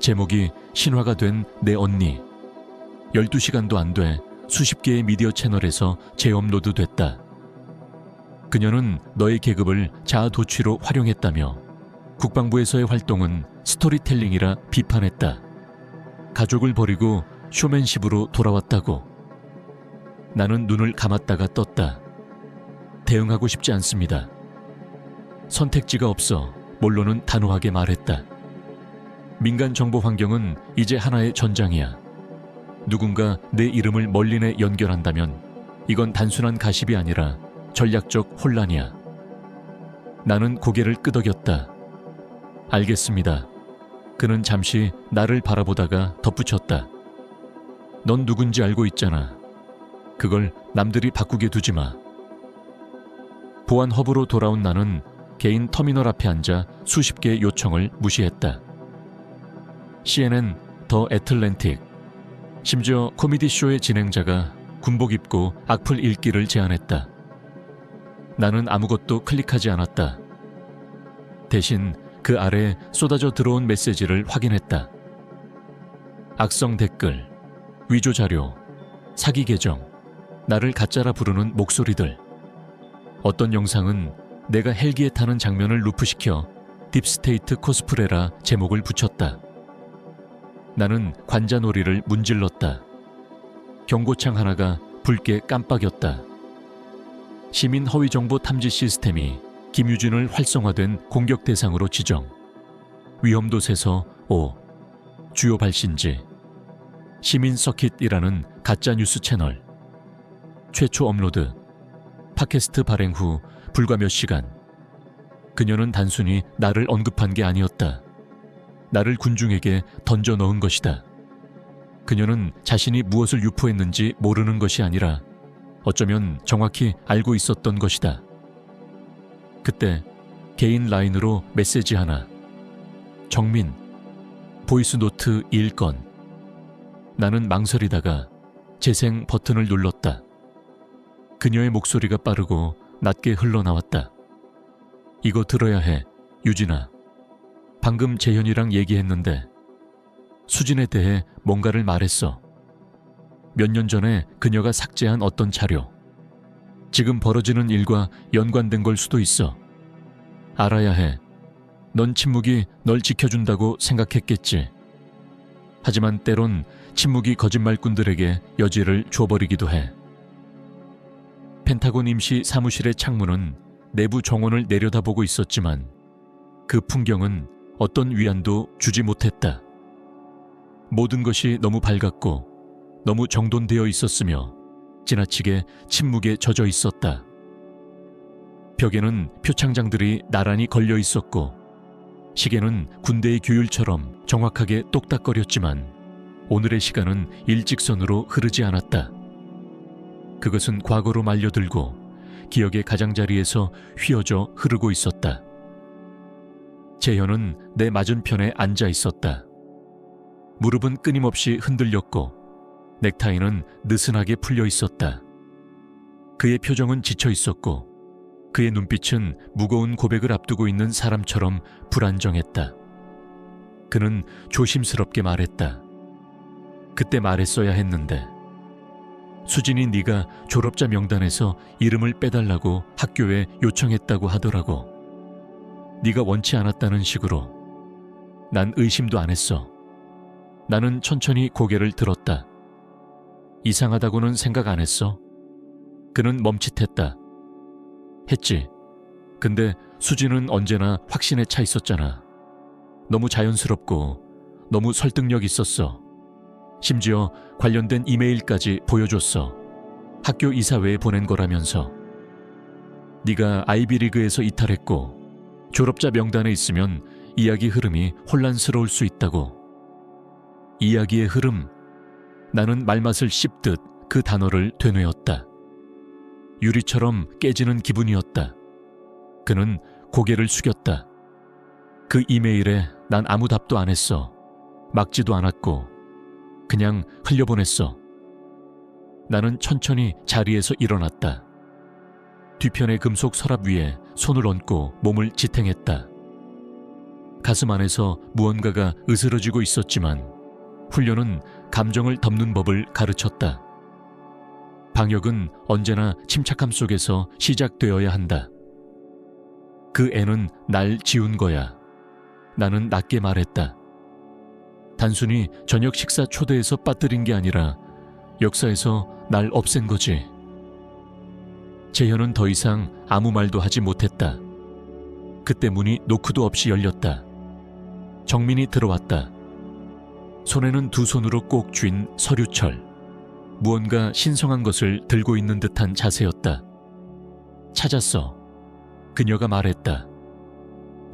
제목이 신화가 된 내 언니. 12시간도 안 돼 수십 개의 미디어 채널에서 재업로드 됐다. 그녀는 너의 계급을 자아도취로 활용했다며 국방부에서의 활동은 스토리텔링이라 비판했다. 가족을 버리고 쇼맨십으로 돌아왔다고. 나는 눈을 감았다가 떴다. 대응하고 싶지 않습니다. 선택지가 없어 몰로는 단호하게 말했다. 민간 정보 환경은 이제 하나의 전장이야. 누군가 내 이름을 멀린에 연결한다면 이건 단순한 가십이 아니라 전략적 혼란이야. 나는 고개를 끄덕였다. 알겠습니다. 그는 잠시 나를 바라보다가 덧붙였다. 넌 누군지 알고 있잖아. 그걸 남들이 바꾸게 두지 마. 보안 허브로 돌아온 나는 개인 터미널 앞에 앉아 수십 개의 요청을 무시했다. CNN, 더 애틀랜틱, 심지어 코미디쇼의 진행자가 군복 입고 악플 읽기를 제안했다. 나는 아무것도 클릭하지 않았다. 대신 그 아래에 쏟아져 들어온 메시지를 확인했다. 악성 댓글, 위조 자료, 사기 계정, 나를 가짜라 부르는 목소리들. 어떤 영상은 내가 헬기에 타는 장면을 루프시켜 딥스테이트 코스프레라 제목을 붙였다. 나는 관자놀이를 문질렀다. 경고창 하나가 붉게 깜빡였다. 시민 허위정보 탐지 시스템이 김유진을 활성화된 공격 대상으로 지정. 위험도 세서 5. 주요 발신지. 시민 서킷이라는 가짜 뉴스 채널. 최초 업로드. 팟캐스트 발행 후 불과 몇 시간. 그녀는 단순히 나를 언급한 게 아니었다. 나를 군중에게 던져 넣은 것이다. 그녀는 자신이 무엇을 유포했는지 모르는 것이 아니라 어쩌면 정확히 알고 있었던 것이다. 그때 개인 라인으로 메시지 하나. 정민, 보이스노트 1건. 나는 망설이다가 재생 버튼을 눌렀다. 그녀의 목소리가 빠르고 낮게 흘러나왔다. 이거 들어야 해, 유진아. 방금 재현이랑 얘기했는데 수진에 대해 뭔가를 말했어. 몇 년 전에 그녀가 삭제한 어떤 자료. 지금 벌어지는 일과 연관된 걸 수도 있어. 알아야 해. 넌 침묵이 널 지켜준다고 생각했겠지. 하지만 때론 침묵이 거짓말꾼들에게 여지를 줘버리기도 해. 펜타곤 임시 사무실의 창문은 내부 정원을 내려다보고 있었지만 그 풍경은 어떤 위안도 주지 못했다. 모든 것이 너무 밝았고 너무 정돈되어 있었으며 지나치게 침묵에 젖어 있었다. 벽에는 표창장들이 나란히 걸려 있었고 시계는 군대의 규율처럼 정확하게 똑딱거렸지만 오늘의 시간은 일직선으로 흐르지 않았다. 그것은 과거로 말려들고 기억의 가장자리에서 휘어져 흐르고 있었다. 재현은 내 맞은편에 앉아 있었다. 무릎은 끊임없이 흔들렸고 넥타이는 느슨하게 풀려 있었다. 그의 표정은 지쳐 있었고 그의 눈빛은 무거운 고백을 앞두고 있는 사람처럼 불안정했다. 그는 조심스럽게 말했다. 그때 말했어야 했는데 수진이 네가 졸업자 명단에서 이름을 빼달라고 학교에 요청했다고 하더라고. 네가 원치 않았다는 식으로. 난 의심도 안 했어. 나는 천천히 고개를 들었다. 이상하다고는 생각 안 했어? 그는 멈칫했다. 했지. 근데 수진은 언제나 확신에 차 있었잖아. 너무 자연스럽고 너무 설득력 있었어. 심지어 관련된 이메일까지 보여줬어. 학교 이사회에 보낸 거라면서. 네가 아이비리그에서 이탈했고 졸업자 명단에 있으면 이야기 흐름이 혼란스러울 수 있다고. 이야기의 흐름. 나는 말맛을 씹듯 그 단어를 되뇌었다. 유리처럼 깨지는 기분이었다. 그는 고개를 숙였다. 그 이메일에 난 아무 답도 안 했어. 막지도 않았고 그냥 흘려보냈어. 나는 천천히 자리에서 일어났다. 뒤편의 금속 서랍 위에 손을 얹고 몸을 지탱했다. 가슴 안에서 무언가가 으스러지고 있었지만 훈련은 감정을 덮는 법을 가르쳤다. 방역은 언제나 침착함 속에서 시작되어야 한다. 그 애는 날 지운 거야. 나는 낮게 말했다. 단순히 저녁 식사 초대에서 빠뜨린 게 아니라 역사에서 날 없앤 거지. 재현은 더 이상 아무 말도 하지 못했다. 그때 문이 노크도 없이 열렸다. 정민이 들어왔다. 손에는 두 손으로 꼭 쥔 서류철. 무언가 신성한 것을 들고 있는 듯한 자세였다. 찾았어. 그녀가 말했다.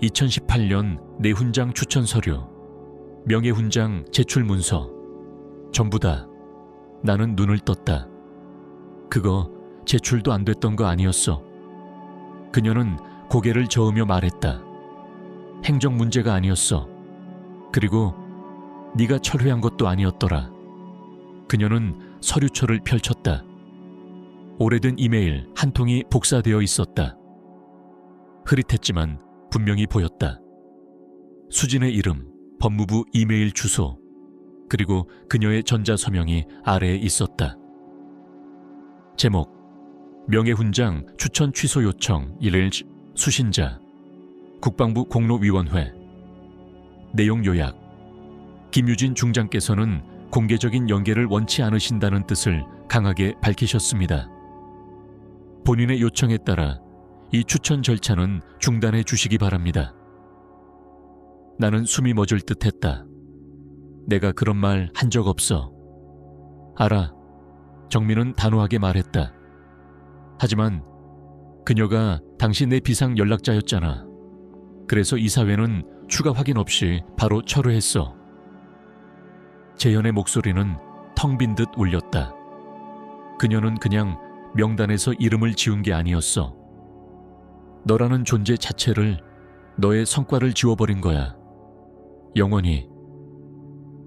2018년 내 훈장 추천 서류, 명예훈장 제출 문서, 전부 다. 나는 눈을 떴다. 그거 제출도 안 됐던 거 아니었어. 그녀는 고개를 저으며 말했다. 행정 문제가 아니었어. 그리고 네가 철회한 것도 아니었더라. 그녀는 서류철을 펼쳤다. 오래된 이메일 한 통이 복사되어 있었다. 흐릿했지만 분명히 보였다. 수진의 이름, 법무부 이메일 주소, 그리고 그녀의 전자서명이 아래에 있었다. 제목, 명예훈장 추천 취소 요청 1일 수신자, 국방부 공로위원회. 내용 요약. 김유진 중장께서는 공개적인 연계를 원치 않으신다는 뜻을 강하게 밝히셨습니다. 본인의 요청에 따라 이 추천 절차는 중단해 주시기 바랍니다. 나는 숨이 멎을 듯 했다. 내가 그런 말 한 적 없어. 알아. 정민은 단호하게 말했다. 하지만 그녀가 당신 내 비상 연락자였잖아. 그래서 이사회는 추가 확인 없이 바로 철회했어. 재현의 목소리는 텅 빈 듯 울렸다. 그녀는 그냥 명단에서 이름을 지운 게 아니었어. 너라는 존재 자체를, 너의 성과를 지워버린 거야. 영원히.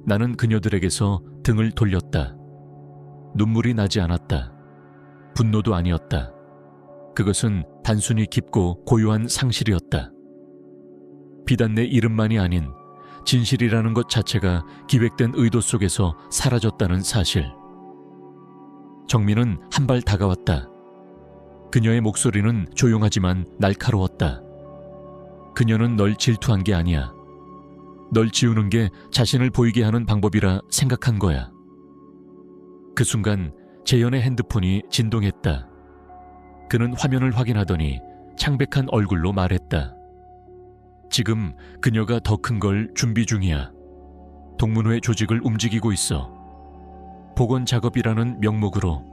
나는 그녀들에게서 등을 돌렸다. 눈물이 나지 않았다. 분노도 아니었다. 그것은 단순히 깊고 고요한 상실이었다. 비단 내 이름만이 아닌 진실이라는 것 자체가 기획된 의도 속에서 사라졌다는 사실. 정민은 한 발 다가왔다. 그녀의 목소리는 조용하지만 날카로웠다. 그녀는 널 질투한 게 아니야. 널 지우는 게 자신을 보이게 하는 방법이라 생각한 거야. 그 순간 재현의 핸드폰이 진동했다. 그는 화면을 확인하더니 창백한 얼굴로 말했다. 지금 그녀가 더 큰 걸 준비 중이야. 동문회 조직을 움직이고 있어. 복원 작업이라는 명목으로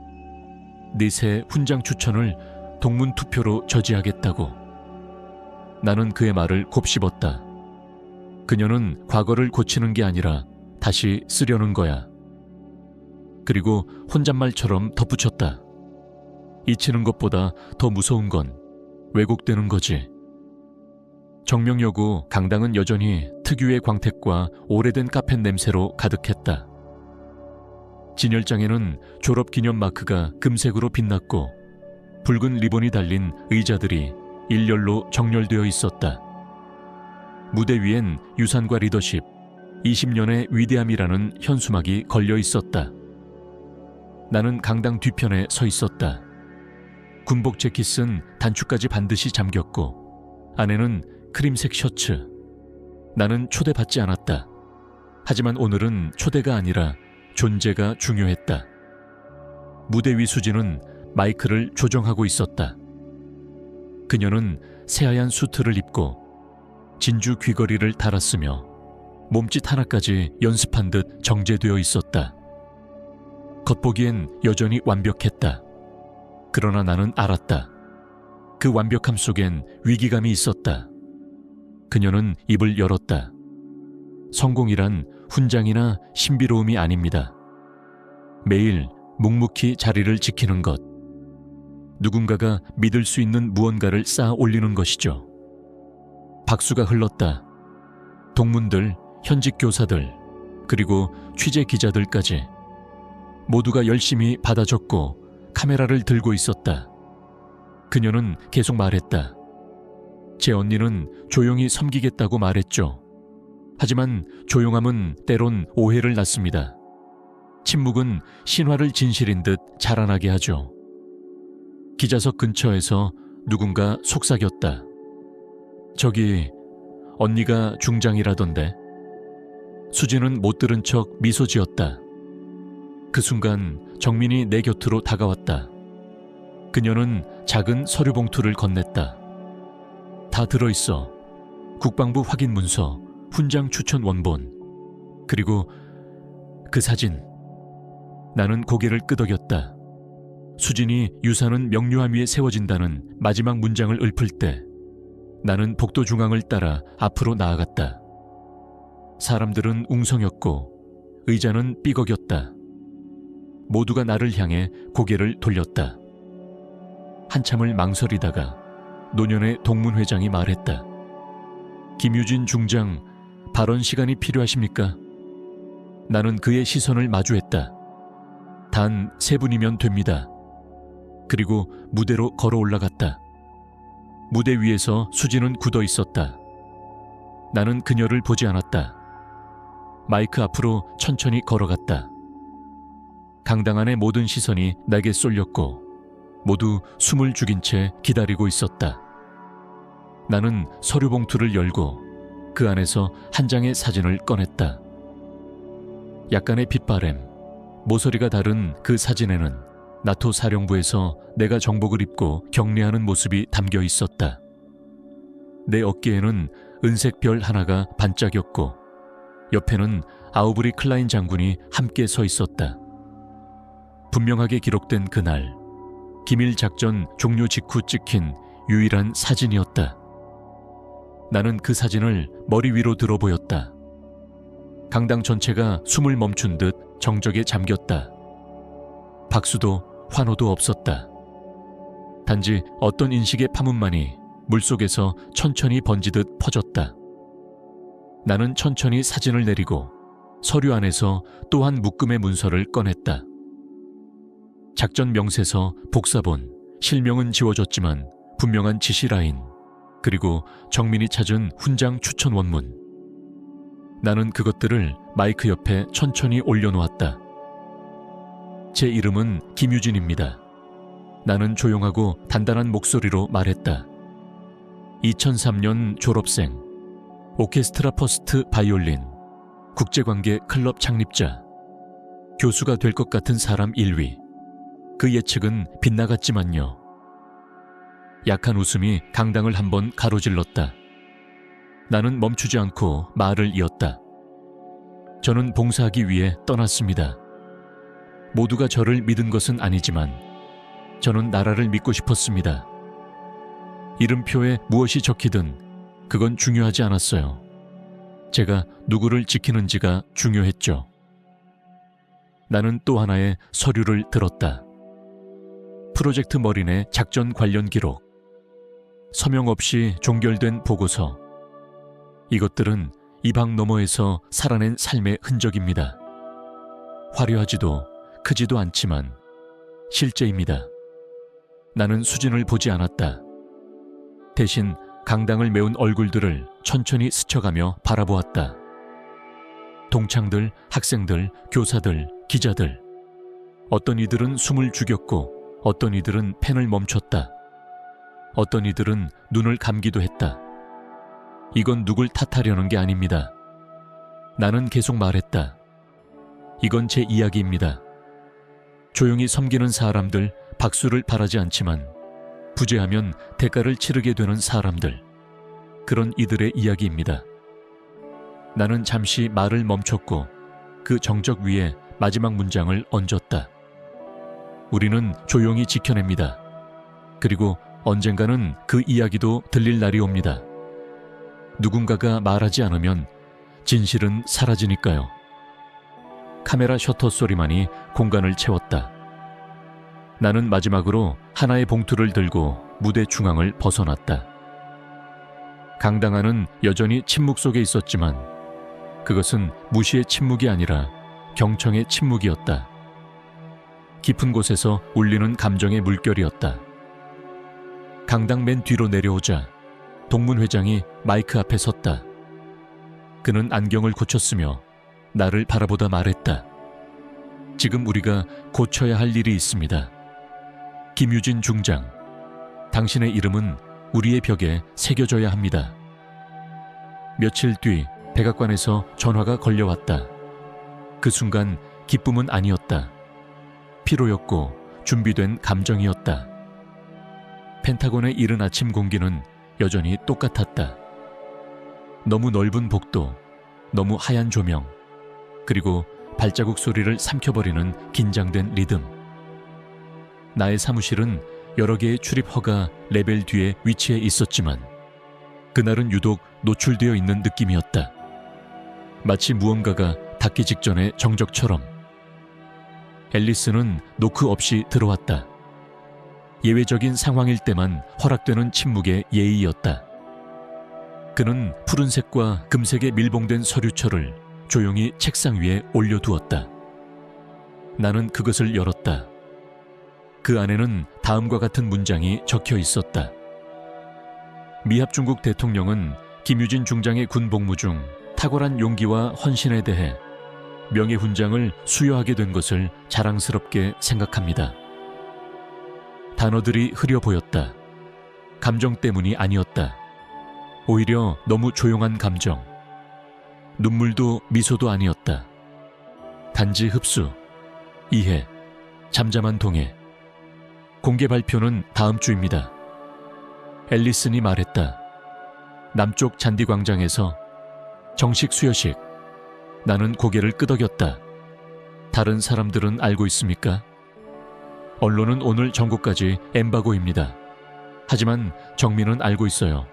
네 새 훈장 추천을 동문 투표로 저지하겠다고. 나는 그의 말을 곱씹었다. 그녀는 과거를 고치는 게 아니라 다시 쓰려는 거야. 그리고 혼잣말처럼 덧붙였다. 잊히는 것보다 더 무서운 건 왜곡되는 거지. 정명여고 강당은 여전히 특유의 광택과 오래된 카페 냄새로 가득했다. 진열장에는 졸업기념 마크가 금색으로 빛났고 붉은 리본이 달린 의자들이 일렬로 정렬되어 있었다. 무대 위엔 유산과 리더십, 20년의 위대함이라는 현수막이 걸려 있었다. 나는 강당 뒤편에 서 있었다. 군복 재킷은 단추까지 반드시 잠겼고 안에는 크림색 셔츠. 나는 초대받지 않았다. 하지만 오늘은 초대가 아니라 존재가 중요했다. 무대 위 수지는 마이크를 조정하고 있었다. 그녀는 새하얀 수트를 입고 진주 귀걸이를 달았으며 몸짓 하나까지 연습한 듯 정제되어 있었다. 겉보기엔 여전히 완벽했다. 그러나 나는 알았다. 그 완벽함 속엔 위기감이 있었다. 그녀는 입을 열었다. 성공이란 훈장이나 신비로움이 아닙니다. 매일 묵묵히 자리를 지키는 것. 누군가가 믿을 수 있는 무언가를 쌓아 올리는 것이죠. 박수가 흘렀다. 동문들, 현직 교사들, 그리고 취재 기자들까지 모두가 열심히 받아 적고 카메라를 들고 있었다. 그녀는 계속 말했다. 제 언니는 조용히 섬기겠다고 말했죠. 하지만 조용함은 때론 오해를 낳습니다. 침묵은 신화를 진실인 듯 자라나게 하죠. 기자석 근처에서 누군가 속삭였다. 저기 언니가 중장이라던데. 수지는 못 들은 척 미소 지었다. 그 순간 정민이 내 곁으로 다가왔다. 그녀는 작은 서류 봉투를 건넸다. 다 들어있어. 국방부 확인 문서, 훈장 추천 원본, 그리고 그 사진. 나는 고개를 끄덕였다. 수진이 유산은 명료함 위에 세워진다는 마지막 문장을 읊을 때 나는 복도 중앙을 따라 앞으로 나아갔다. 사람들은 웅성였고 의자는 삐걱였다. 모두가 나를 향해 고개를 돌렸다. 한참을 망설이다가 노년의 동문회장이 말했다. 김유진 중장, 발언 시간이 필요하십니까? 나는 그의 시선을 마주했다. 단 3분이면 됩니다. 그리고 무대로 걸어 올라갔다. 무대 위에서 수지는 굳어 있었다. 나는 그녀를 보지 않았다. 마이크 앞으로 천천히 걸어갔다. 강당 안의 모든 시선이 나에게 쏠렸고 모두 숨을 죽인 채 기다리고 있었다. 나는 서류 봉투를 열고 그 안에서 한 장의 사진을 꺼냈다. 약간의 핏바램, 모서리가 다른 그 사진에는 나토 사령부에서 내가 정복을 입고 격리하는 모습이 담겨 있었다. 내 어깨에는 은색 별 하나가 반짝였고 옆에는 아우브리 클라인 장군이 함께 서 있었다. 분명하게 기록된 그날, 기밀 작전 종료 직후 찍힌 유일한 사진이었다. 나는 그 사진을 머리 위로 들어 보였다. 강당 전체가 숨을 멈춘 듯 정적에 잠겼다. 박수도 환호도 없었다. 단지 어떤 인식의 파문만이 물속에서 천천히 번지듯 퍼졌다. 나는 천천히 사진을 내리고 서류 안에서 또 한 묶음의 문서를 꺼냈다. 작전 명세서, 복사본, 실명은 지워졌지만 분명한 지시 라인, 그리고 정민이 찾은 훈장 추천 원문. 나는 그것들을 마이크 옆에 천천히 올려놓았다. 제 이름은 김유진입니다. 나는 조용하고 단단한 목소리로 말했다. 2003년 졸업생, 오케스트라 퍼스트 바이올린, 국제관계 클럽 창립자, 교수가 될 것 같은 사람 1위. 그 예측은 빗나갔지만요. 약한 웃음이 강당을 한번 가로질렀다. 나는 멈추지 않고 말을 이었다. 저는 봉사하기 위해 떠났습니다. 모두가 저를 믿은 것은 아니지만 저는 나라를 믿고 싶었습니다. 이름표에 무엇이 적히든 그건 중요하지 않았어요. 제가 누구를 지키는지가 중요했죠. 나는 또 하나의 서류를 들었다. 프로젝트 머린의 작전 관련 기록, 서명 없이 종결된 보고서. 이것들은 이방 너머에서 살아낸 삶의 흔적입니다. 화려하지도 크지도 않지만 실제입니다. 나는 수진을 보지 않았다. 대신 강당을 메운 얼굴들을 천천히 스쳐가며 바라보았다. 동창들, 학생들, 교사들, 기자들. 어떤 이들은 숨을 죽였고 어떤 이들은 펜을 멈췄다. 어떤 이들은 눈을 감기도 했다. 이건 누굴 탓하려는 게 아닙니다. 나는 계속 말했다. 이건 제 이야기입니다. 조용히 섬기는 사람들, 박수를 바라지 않지만 부재하면 대가를 치르게 되는 사람들, 그런 이들의 이야기입니다. 나는 잠시 말을 멈췄고 그 정적 위에 마지막 문장을 얹었다. 우리는 조용히 지켜냅니다. 그리고 언젠가는 그 이야기도 들릴 날이 옵니다. 누군가가 말하지 않으면 진실은 사라지니까요. 카메라 셔터 소리만이 공간을 채웠다. 나는 마지막으로 하나의 봉투를 들고 무대 중앙을 벗어났다. 강당 안은 여전히 침묵 속에 있었지만 그것은 무시의 침묵이 아니라 경청의 침묵이었다. 깊은 곳에서 울리는 감정의 물결이었다. 강당 맨 뒤로 내려오자 동문 회장이 마이크 앞에 섰다. 그는 안경을 고쳤으며 나를 바라보다 말했다. 지금 우리가 고쳐야 할 일이 있습니다. 김유진 중장, 당신의 이름은 우리의 벽에 새겨져야 합니다. 며칠 뒤 백악관에서 전화가 걸려왔다. 그 순간 기쁨은 아니었다. 피로였고 준비된 감정이었다. 펜타곤의 이른 아침 공기는 여전히 똑같았다. 너무 넓은 복도, 너무 하얀 조명, 그리고 발자국 소리를 삼켜버리는 긴장된 리듬. 나의 사무실은 여러 개의 출입 허가 레벨 뒤에 위치해 있었지만 그날은 유독 노출되어 있는 느낌이었다. 마치 무언가가 닿기 직전의 정적처럼. 앨리스는 노크 없이 들어왔다. 예외적인 상황일 때만 허락되는 침묵의 예의였다. 그는 푸른색과 금색의 밀봉된 서류철을 조용히 책상 위에 올려두었다. 나는 그것을 열었다. 그 안에는 다음과 같은 문장이 적혀 있었다. 미합 중국 대통령은 김유진 중장의 군 복무 중 탁월한 용기와 헌신에 대해 명예훈장을 수여하게 된 것을 자랑스럽게 생각합니다. 단어들이 흐려 보였다. 감정 때문이 아니었다. 오히려 너무 조용한 감정. 눈물도 미소도 아니었다. 단지 흡수, 이해, 잠잠한 동해. 공개 발표는 다음 주입니다. 앨리슨이 말했다. 남쪽 잔디광장에서 정식 수여식. 나는 고개를 끄덕였다. 다른 사람들은 알고 있습니까? 언론은 오늘 정고까지 엠바고입니다. 하지만 정민은 알고 있어요.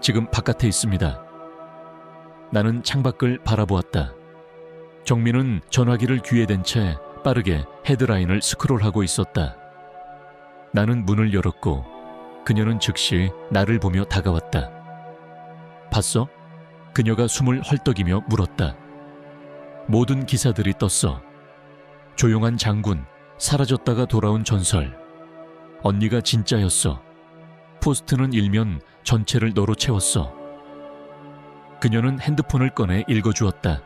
지금 바깥에 있습니다. 나는 창밖을 바라보았다. 정민은 전화기를 귀에 댄 채 빠르게 헤드라인을 스크롤하고 있었다. 나는 문을 열었고 그녀는 즉시 나를 보며 다가왔다. 봤어? 그녀가 숨을 헐떡이며 물었다. 모든 기사들이 떴어. 조용한 장군, 사라졌다가 돌아온 전설. 언니가 진짜였어. 포스트는 일면 전체를 너로 채웠어. 그녀는 핸드폰을 꺼내 읽어주었다.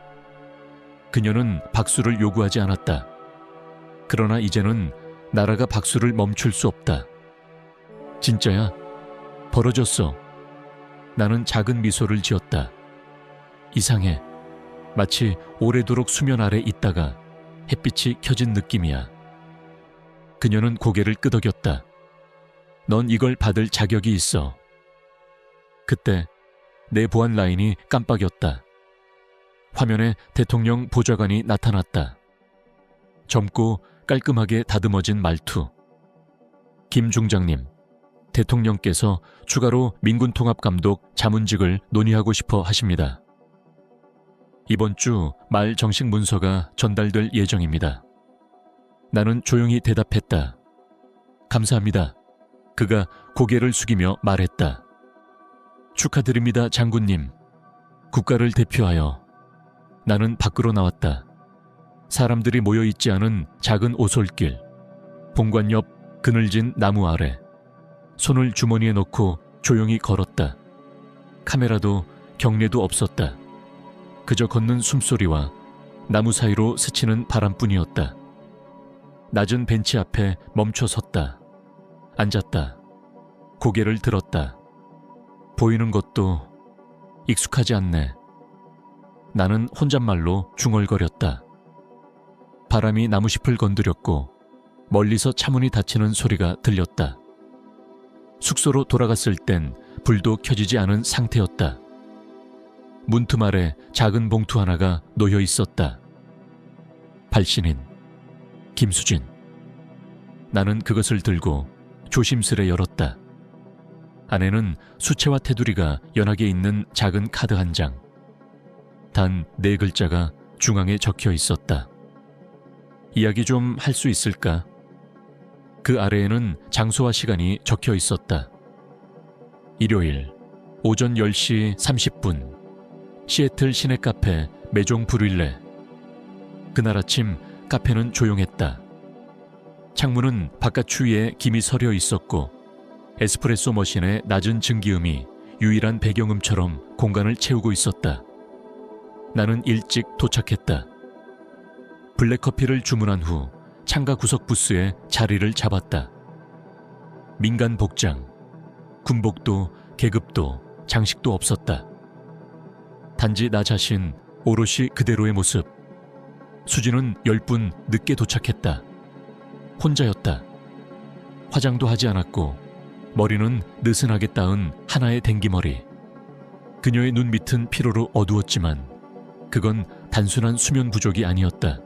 그녀는 박수를 요구하지 않았다. 그러나 이제는 나라가 박수를 멈출 수 없다. 진짜야? 벌어졌어. 나는 작은 미소를 지었다. 이상해. 마치 오래도록 수면 아래 있다가 햇빛이 켜진 느낌이야. 그녀는 고개를 끄덕였다. 넌 이걸 받을 자격이 있어. 그때 내 보안 라인이 깜빡였다. 화면에 대통령 보좌관이 나타났다. 젊고 깔끔하게 다듬어진 말투. 김 중장님, 대통령께서 추가로 민군통합감독 자문직을 논의하고 싶어 하십니다. 이번 주 말 정식 문서가 전달될 예정입니다. 나는 조용히 대답했다. 감사합니다. 그가 고개를 숙이며 말했다. 축하드립니다, 장군님. 국가를 대표하여. 나는 밖으로 나왔다. 사람들이 모여있지 않은 작은 오솔길, 본관 옆 그늘진 나무 아래. 손을 주머니에 넣고 조용히 걸었다. 카메라도 경례도 없었다. 그저 걷는 숨소리와 나무 사이로 스치는 바람뿐이었다. 낮은 벤치 앞에 멈춰 섰다. 앉았다. 고개를 들었다. 보이는 것도 익숙하지 않네. 나는 혼잣말로 중얼거렸다. 바람이 나무잎을 건드렸고 멀리서 차문이 닫히는 소리가 들렸다. 숙소로 돌아갔을 땐 불도 켜지지 않은 상태였다. 문틈 아래 작은 봉투 하나가 놓여 있었다. 발신인 김수진. 나는 그것을 들고 조심스레 열었다. 안에는 수채화 테두리가 연하게 있는 작은 카드 한 장. 단 4글자가 중앙에 적혀 있었다. 이야기 좀 할 수 있을까? 그 아래에는 장소와 시간이 적혀 있었다. 일요일 오전 10시 30분 시애틀 시내 카페 메종 브릴레. 그날 아침 카페는 조용했다. 창문은 바깥 추위에 김이 서려 있었고 에스프레소 머신의 낮은 증기음이 유일한 배경음처럼 공간을 채우고 있었다. 나는 일찍 도착했다. 블랙커피를 주문한 후 창가 구석 부스에 자리를 잡았다. 민간 복장, 군복도 계급도 장식도 없었다. 단지 나 자신 오롯이 그대로의 모습. 수진은 10분 늦게 도착했다. 혼자였다. 화장도 하지 않았고 머리는 느슨하게 따은 하나의 댕기머리. 그녀의 눈 밑은 피로로 어두웠지만 그건 단순한 수면 부족이 아니었다.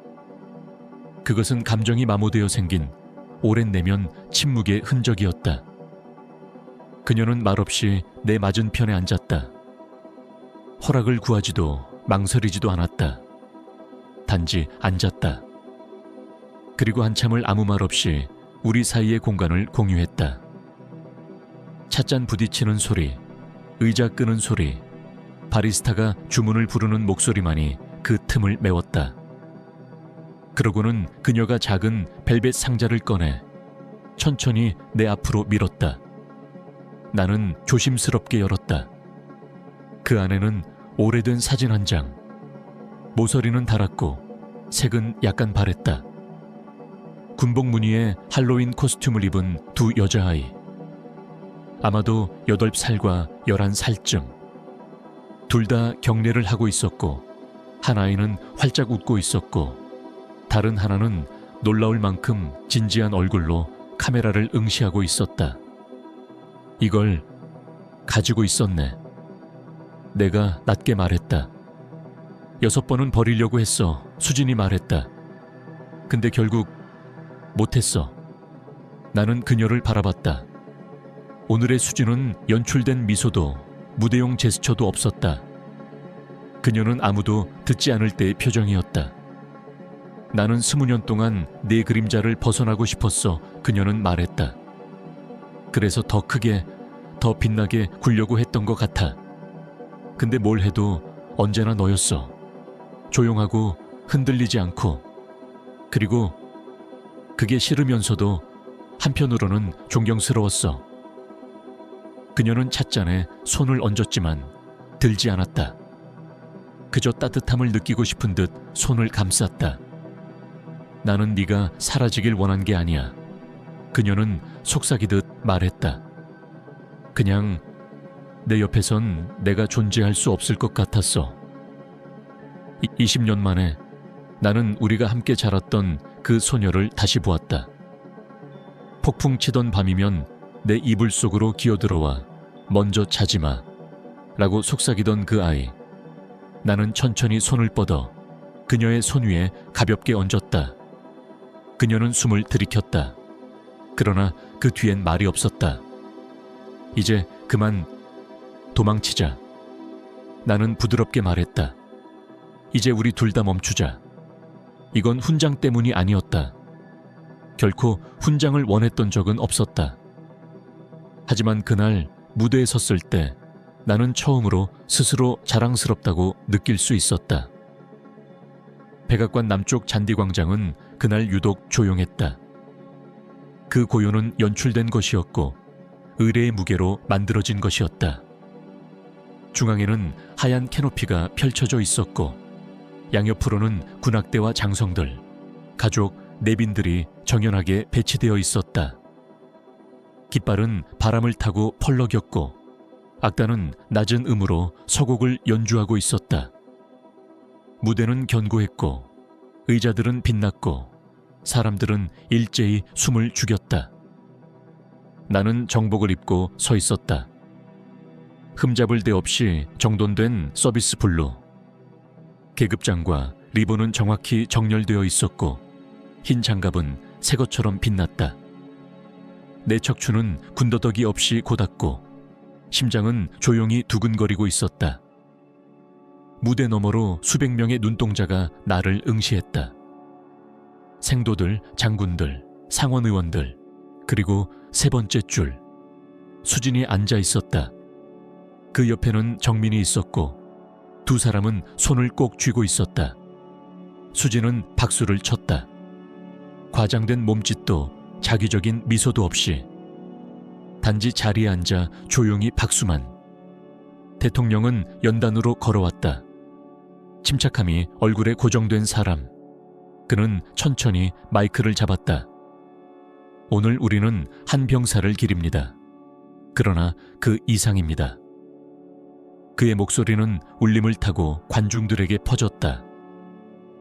그것은 감정이 마모되어 생긴 오랜 내면 침묵의 흔적이었다. 그녀는 말없이 내 맞은편에 앉았다. 허락을 구하지도 망설이지도 않았다. 단지 앉았다. 그리고 한참을 아무 말 없이 우리 사이의 공간을 공유했다. 찻잔 부딪히는 소리, 의자 끄는 소리, 바리스타가 주문을 부르는 목소리만이 그 틈을 메웠다. 그러고는 그녀가 작은 벨벳 상자를 꺼내 천천히 내 앞으로 밀었다. 나는 조심스럽게 열었다. 그 안에는 오래된 사진 한 장. 모서리는 닳았고 색은 약간 바랬다. 군복 무늬에 할로윈 코스튬을 입은 두 여자아이. 아마도 8살과 11살쯤. 둘 다 경례를 하고 있었고 한 아이는 활짝 웃고 있었고 다른 하나는 놀라울 만큼 진지한 얼굴로 카메라를 응시하고 있었다. 이걸 가지고 있었네. 내가 낮게 말했다. 6번은 버리려고 했어. 수진이 말했다. 근데 결국 못했어. 나는 그녀를 바라봤다. 오늘의 수진은 연출된 미소도 무대용 제스처도 없었다. 그녀는 아무도 듣지 않을 때의 표정이었다. 나는 20년 동안 네 그림자를 벗어나고 싶었어. 그녀는 말했다. 그래서 더 크게, 더 빛나게 굴려고 했던 것 같아. 근데 뭘 해도 언제나 너였어. 조용하고 흔들리지 않고. 그리고 그게 싫으면서도 한편으로는 존경스러웠어. 그녀는 찻잔에 손을 얹었지만 들지 않았다. 그저 따뜻함을 느끼고 싶은 듯 손을 감쌌다. 나는 네가 사라지길 원한 게 아니야. 그녀는 속삭이듯 말했다. 그냥 내 옆에선 내가 존재할 수 없을 것 같았어. 20년 만에 나는 우리가 함께 자랐던 그 소녀를 다시 보았다. 폭풍 치던 밤이면 내 이불 속으로 기어들어와 먼저 자지마 라고 속삭이던 그 아이. 나는 천천히 손을 뻗어 그녀의 손 위에 가볍게 얹었다. 그녀는 숨을 들이켰다. 그러나 그 뒤엔 말이 없었다. 이제 그만 도망치자. 나는 부드럽게 말했다. 이제 우리 둘 다 멈추자. 이건 훈장 때문이 아니었다. 결코 훈장을 원했던 적은 없었다. 하지만 그날 무대에 섰을 때 나는 처음으로 스스로 자랑스럽다고 느낄 수 있었다. 백악관 남쪽 잔디광장은 그날 유독 조용했다. 그 고요는 연출된 것이었고 의뢰의 무게로 만들어진 것이었다. 중앙에는 하얀 캐노피가 펼쳐져 있었고 양옆으로는 군악대와 장성들, 가족, 내빈들이 정연하게 배치되어 있었다. 깃발은 바람을 타고 펄럭였고 악단은 낮은 음으로 서곡을 연주하고 있었다. 무대는 견고했고 의자들은 빛났고 사람들은 일제히 숨을 죽였다. 나는 정복을 입고 서 있었다. 흠잡을 데 없이 정돈된 서비스 블루. 계급장과 리본은 정확히 정렬되어 있었고 흰 장갑은 새 것처럼 빛났다. 내 척추는 군더더기 없이 곧았고 심장은 조용히 두근거리고 있었다. 무대 너머로 수백 명의 눈동자가 나를 응시했다. 생도들, 장군들, 상원 의원들, 그리고 세 번째 줄. 수진이 앉아 있었다. 그 옆에는 정민이 있었고 두 사람은 손을 꼭 쥐고 있었다. 수진은 박수를 쳤다. 과장된 몸짓도 자기적인 미소도 없이 단지 자리에 앉아 조용히 박수만. 대통령은 연단으로 걸어왔다. 침착함이 얼굴에 고정된 사람. 그는 천천히 마이크를 잡았다. 오늘 우리는 한 병사를 기립니다. 그러나 그 이상입니다. 그의 목소리는 울림을 타고 관중들에게 퍼졌다.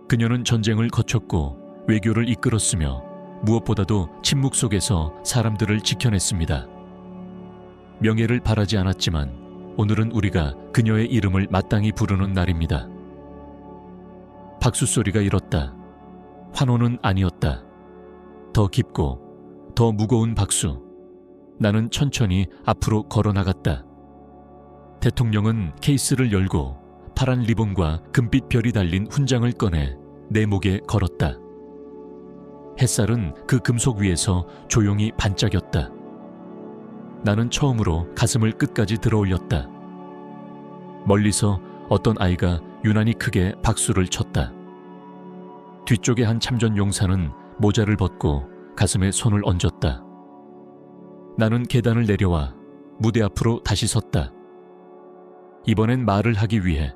그녀는 전쟁을 거쳤고 외교를 이끌었으며 무엇보다도 침묵 속에서 사람들을 지켜냈습니다. 명예를 바라지 않았지만 오늘은 우리가 그녀의 이름을 마땅히 부르는 날입니다. 박수 소리가 일었다. 환호는 아니었다. 더 깊고 더 무거운 박수. 나는 천천히 앞으로 걸어나갔다. 대통령은 케이스를 열고 파란 리본과 금빛 별이 달린 훈장을 꺼내 내 목에 걸었다. 햇살은 그 금속 위에서 조용히 반짝였다. 나는 처음으로 가슴을 끝까지 들어올렸다. 멀리서 어떤 아이가 유난히 크게 박수를 쳤다. 뒤쪽의 한 참전 용사는 모자를 벗고 가슴에 손을 얹었다. 나는 계단을 내려와 무대 앞으로 다시 섰다. 이번엔 말을 하기 위해.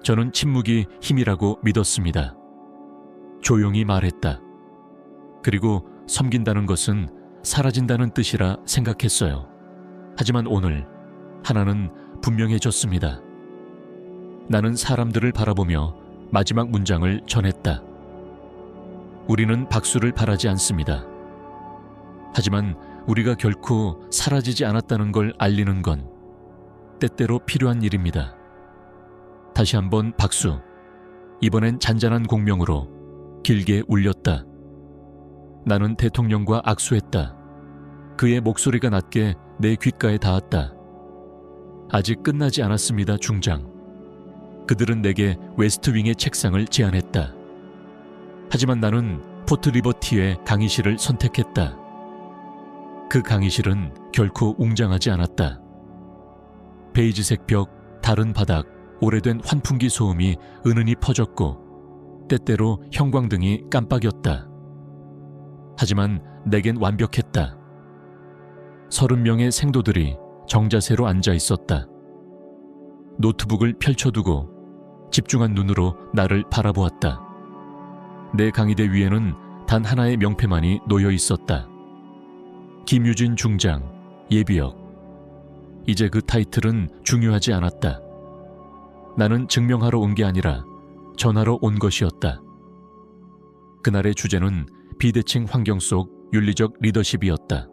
저는 침묵이 힘이라고 믿었습니다. 조용히 말했다. 그리고 섬긴다는 것은 사라진다는 뜻이라 생각했어요. 하지만 오늘 하나는 분명해졌습니다. 나는 사람들을 바라보며 마지막 문장을 전했다. 우리는 박수를 바라지 않습니다. 하지만 우리가 결코 사라지지 않았다는 걸 알리는 건 때때로 필요한 일입니다. 다시 한번 박수. 이번엔 잔잔한 공명으로 길게 울렸다. 나는 대통령과 악수했다. 그의 목소리가 낮게 내 귓가에 닿았다. 아직 끝나지 않았습니다, 중장. 그들은 내게 웨스트윙의 책상을 제안했다. 하지만 나는 포트 리버티의 강의실을 선택했다. 그 강의실은 결코 웅장하지 않았다. 베이지색 벽, 다른 바닥, 오래된 환풍기 소음이 은은히 퍼졌고 때때로 형광등이 깜빡였다. 하지만 내겐 완벽했다. 30명의 생도들이 정자세로 앉아 있었다. 노트북을 펼쳐두고 집중한 눈으로 나를 바라보았다. 내 강의대 위에는 단 하나의 명패만이 놓여 있었다. 김유진 중장, 예비역. 이제 그 타이틀은 중요하지 않았다. 나는 증명하러 온 게 아니라 전하러 온 것이었다. 그날의 주제는 비대칭 환경 속 윤리적 리더십이었다.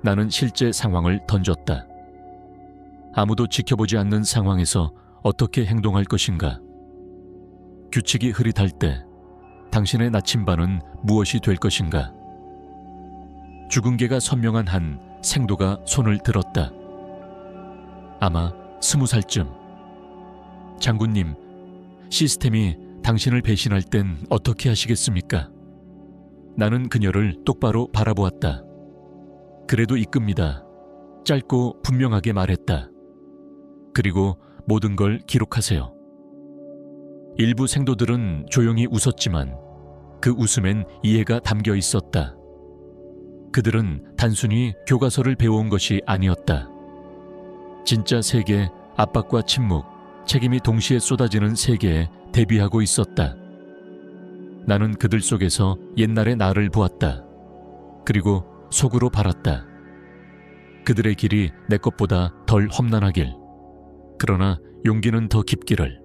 나는 실제 상황을 던졌다. 아무도 지켜보지 않는 상황에서 어떻게 행동할 것인가? 규칙이 흐릿할 때 당신의 나침반은 무엇이 될 것인가? 죽은 개가 선명한 한 생도가 손을 들었다. 아마 20살쯤. 장군님, 시스템이 당신을 배신할 땐 어떻게 하시겠습니까? 나는 그녀를 똑바로 바라보았다. 그래도 이끕니다. 짧고 분명하게 말했다. 그리고 모든 걸 기록하세요. 일부 생도들은 조용히 웃었지만 그 웃음엔 이해가 담겨 있었다. 그들은 단순히 교과서를 배워온 것이 아니었다. 진짜 세계, 압박과 침묵, 책임이 동시에 쏟아지는 세계에 대비하고 있었다. 나는 그들 속에서 옛날의 나를 보았다. 그리고 속으로 바랐다. 그들의 길이 내 것보다 덜 험난하길. 그러나 용기는 더 깊기를.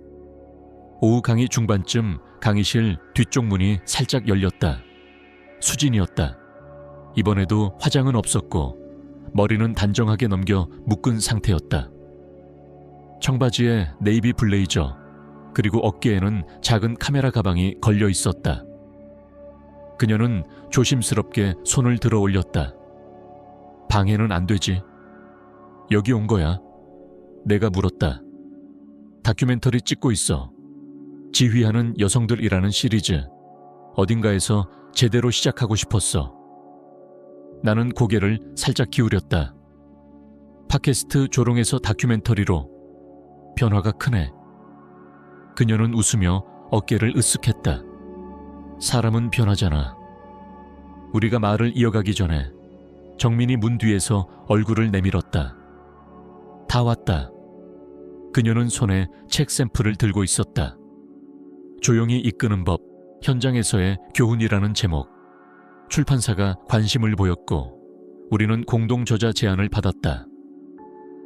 오후 강의 중반쯤 강의실 뒤쪽 문이 살짝 열렸다. 수진이었다. 이번에도 화장은 없었고 머리는 단정하게 넘겨 묶은 상태였다. 청바지에 네이비 블레이저, 그리고 어깨에는 작은 카메라 가방이 걸려 있었다. 그녀는 조심스럽게 손을 들어 올렸다. 방해는 안 되지? 여기 온 거야? 내가 물었다. 다큐멘터리 찍고 있어. 지휘하는 여성들이라는 시리즈. 어딘가에서 제대로 시작하고 싶었어. 나는 고개를 살짝 기울였다. 팟캐스트 조롱에서 다큐멘터리로. 변화가 크네. 그녀는 웃으며 어깨를 으쓱했다. 사람은 변하잖아. 우리가 말을 이어가기 전에 정민이 문 뒤에서 얼굴을 내밀었다. 다 왔다. 그녀는 손에 책 샘플을 들고 있었다. 조용히 이끄는 법, 현장에서의 교훈이라는 제목. 출판사가 관심을 보였고 우리는 공동 저자 제안을 받았다.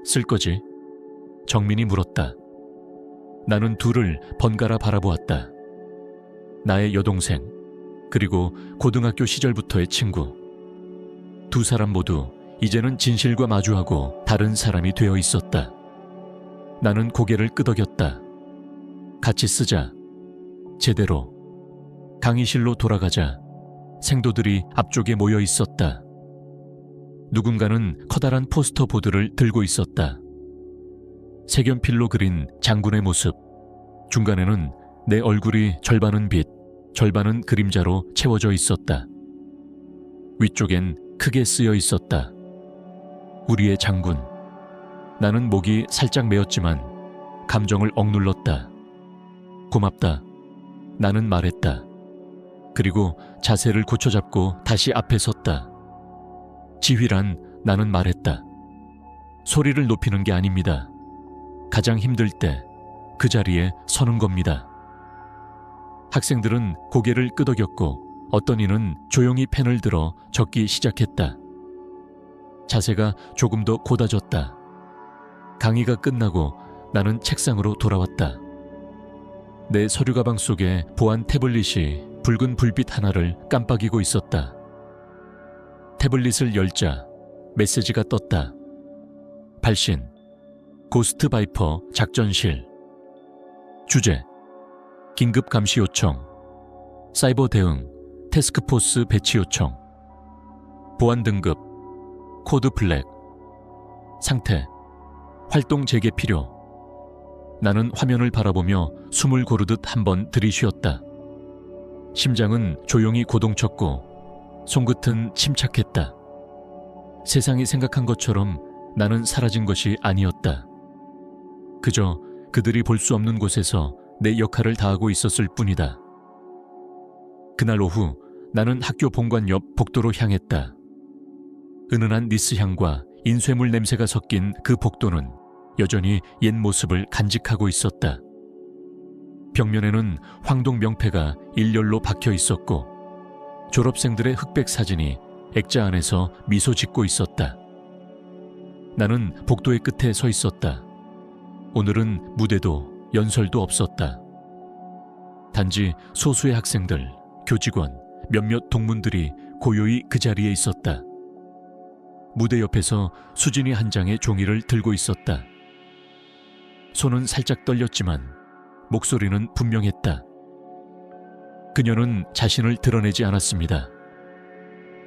쓸 거지? 정민이 물었다. 나는 둘을 번갈아 바라보았다. 나의 여동생, 그리고 고등학교 시절부터의 친구. 두 사람 모두 이제는 진실과 마주하고 다른 사람이 되어 있었다. 나는 고개를 끄덕였다. 같이 쓰자. 제대로. 강의실로 돌아가자. 생도들이 앞쪽에 모여 있었다. 누군가는 커다란 포스터 보드를 들고 있었다. 색연필로 그린 장군의 모습. 중간에는 내 얼굴이 절반은 빛, 절반은 그림자로 채워져 있었다. 위쪽엔 크게 쓰여 있었다. 우리의 장군. 나는 목이 살짝 메었지만 감정을 억눌렀다. 고맙다. 나는 말했다. 그리고 자세를 고쳐잡고 다시 앞에 섰다. 지휘란 나는 말했다. 소리를 높이는 게 아닙니다. 가장 힘들 때 그 자리에 서는 겁니다. 학생들은 고개를 끄덕였고 어떤 이는 조용히 펜을 들어 적기 시작했다. 자세가 조금 더 곧아졌다. 강의가 끝나고 나는 책상으로 돌아왔다. 내 서류 가방 속에 보안 태블릿이 붉은 불빛 하나를 깜빡이고 있었다. 태블릿을 열자 메시지가 떴다. 발신. 고스트 바이퍼 작전실. 주제. 긴급 감시 요청. 사이버 대응. 태스크포스 배치 요청. 보안 등급. 코드 블랙. 상태. 활동 재개 필요. 나는 화면을 바라보며 숨을 고르듯 한번 들이쉬었다. 심장은 조용히 고동쳤고 손끝은 침착했다. 세상이 생각한 것처럼 나는 사라진 것이 아니었다. 그저 그들이 볼 수 없는 곳에서 내 역할을 다하고 있었을 뿐이다. 그날 오후 나는 학교 본관 옆 복도로 향했다. 은은한 니스 향과 인쇄물 냄새가 섞인 그 복도는 여전히 옛 모습을 간직하고 있었다. 벽면에는 황동 명패가 일렬로 박혀 있었고 졸업생들의 흑백 사진이 액자 안에서 미소 짓고 있었다. 나는 복도의 끝에 서 있었다. 오늘은 무대도 연설도 없었다. 단지 소수의 학생들, 교직원, 몇몇 동문들이 고요히 그 자리에 있었다. 무대 옆에서 수진이 한 장의 종이를 들고 있었다. 손은 살짝 떨렸지만 목소리는 분명했다. 그녀는 자신을 드러내지 않았습니다.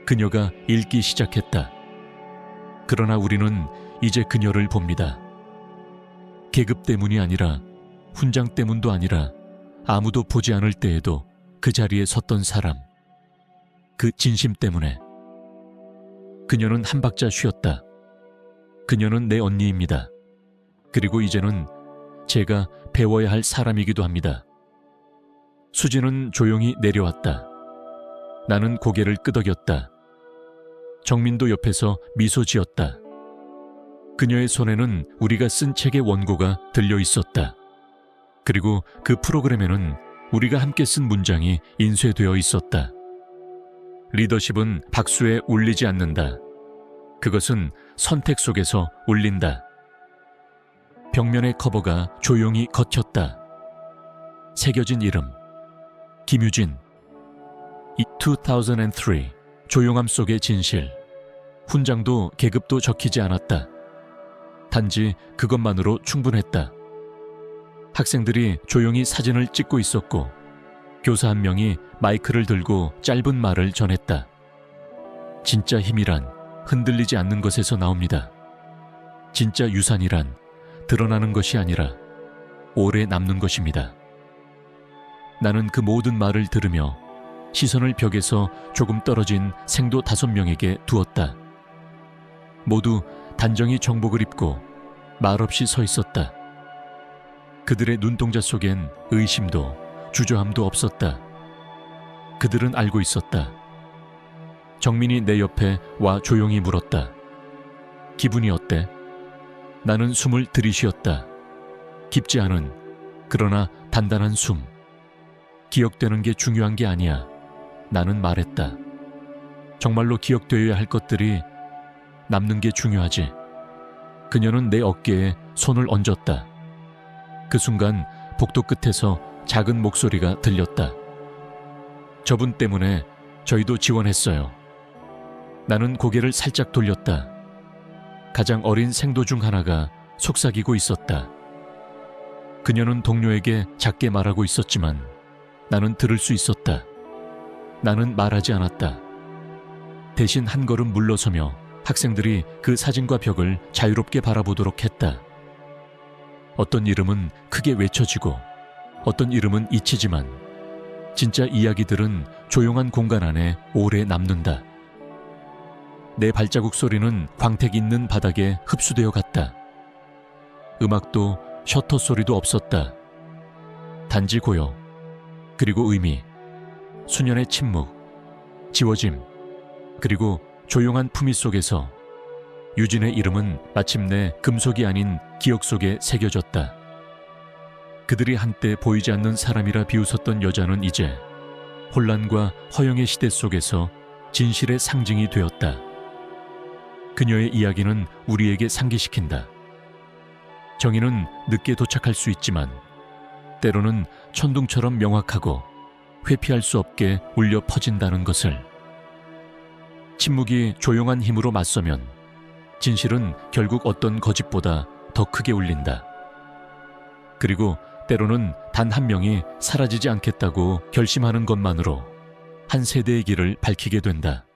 그녀가 읽기 시작했다. 그러나 우리는 이제 그녀를 봅니다. 계급 때문이 아니라 훈장 때문도 아니라 아무도 보지 않을 때에도 그 자리에 섰던 사람. 그 진심 때문에. 그녀는 한 박자 쉬었다. 그녀는 내 언니입니다. 그리고 이제는 제가 배워야 할 사람이기도 합니다. 수진은 조용히 내려왔다. 나는 고개를 끄덕였다. 정민도 옆에서 미소 지었다. 그녀의 손에는 우리가 쓴 책의 원고가 들려 있었다. 그리고 그 프로그램에는 우리가 함께 쓴 문장이 인쇄되어 있었다. 리더십은 박수에 울리지 않는다. 그것은 선택 속에서 울린다. 벽면의 커버가 조용히 걷혔다. 새겨진 이름 김유진. 2003 조용함 속의 진실. 훈장도 계급도 적히지 않았다. 단지 그것만으로 충분했다. 학생들이 조용히 사진을 찍고 있었고 교사 한 명이 마이크를 들고 짧은 말을 전했다. 진짜 힘이란 흔들리지 않는 것에서 나옵니다. 진짜 유산이란 드러나는 것이 아니라 오래 남는 것입니다. 나는 그 모든 말을 들으며 시선을 벽에서 조금 떨어진 생도 5명에게 두었다. 모두 단정히 정복을 입고 말없이 서 있었다. 그들의 눈동자 속엔 의심도 주저함도 없었다. 그들은 알고 있었다. 정민이 내 옆에 와 조용히 물었다. 기분이 어때? 나는 숨을 들이쉬었다. 깊지 않은 그러나 단단한 숨. 기억되는 게 중요한 게 아니야. 나는 말했다. 정말로 기억되어야 할 것들이 남는 게 중요하지. 그녀는 내 어깨에 손을 얹었다. 그 순간 복도 끝에서 작은 목소리가 들렸다. 저분 때문에 저희도 지원했어요. 나는 고개를 살짝 돌렸다. 가장 어린 생도 중 하나가 속삭이고 있었다. 그녀는 동료에게 작게 말하고 있었지만 나는 들을 수 있었다. 나는 말하지 않았다. 대신 한 걸음 물러서며 학생들이 그 사진과 벽을 자유롭게 바라보도록 했다. 어떤 이름은 크게 외쳐지고 어떤 이름은 잊히지만 진짜 이야기들은 조용한 공간 안에 오래 남는다. 내 발자국 소리는 광택 있는 바닥에 흡수되어 갔다. 음악도 셔터 소리도 없었다. 단지 고요. 그리고 의미. 수년의 침묵. 지워짐. 그리고 조용한 품위 속에서 유진의 이름은 마침내 금속이 아닌 기억 속에 새겨졌다. 그들이 한때 보이지 않는 사람이라 비웃었던 여자는 이제 혼란과 허영의 시대 속에서 진실의 상징이 되었다. 그녀의 이야기는 우리에게 상기시킨다. 정의는 늦게 도착할 수 있지만 때로는 천둥처럼 명확하고 회피할 수 없게 울려 퍼진다는 것을. 침묵이 조용한 힘으로 맞서면 진실은 결국 어떤 거짓보다 더 크게 울린다. 그리고 때로는 단 한 명이 사라지지 않겠다고 결심하는 것만으로 한 세대의 길을 밝히게 된다.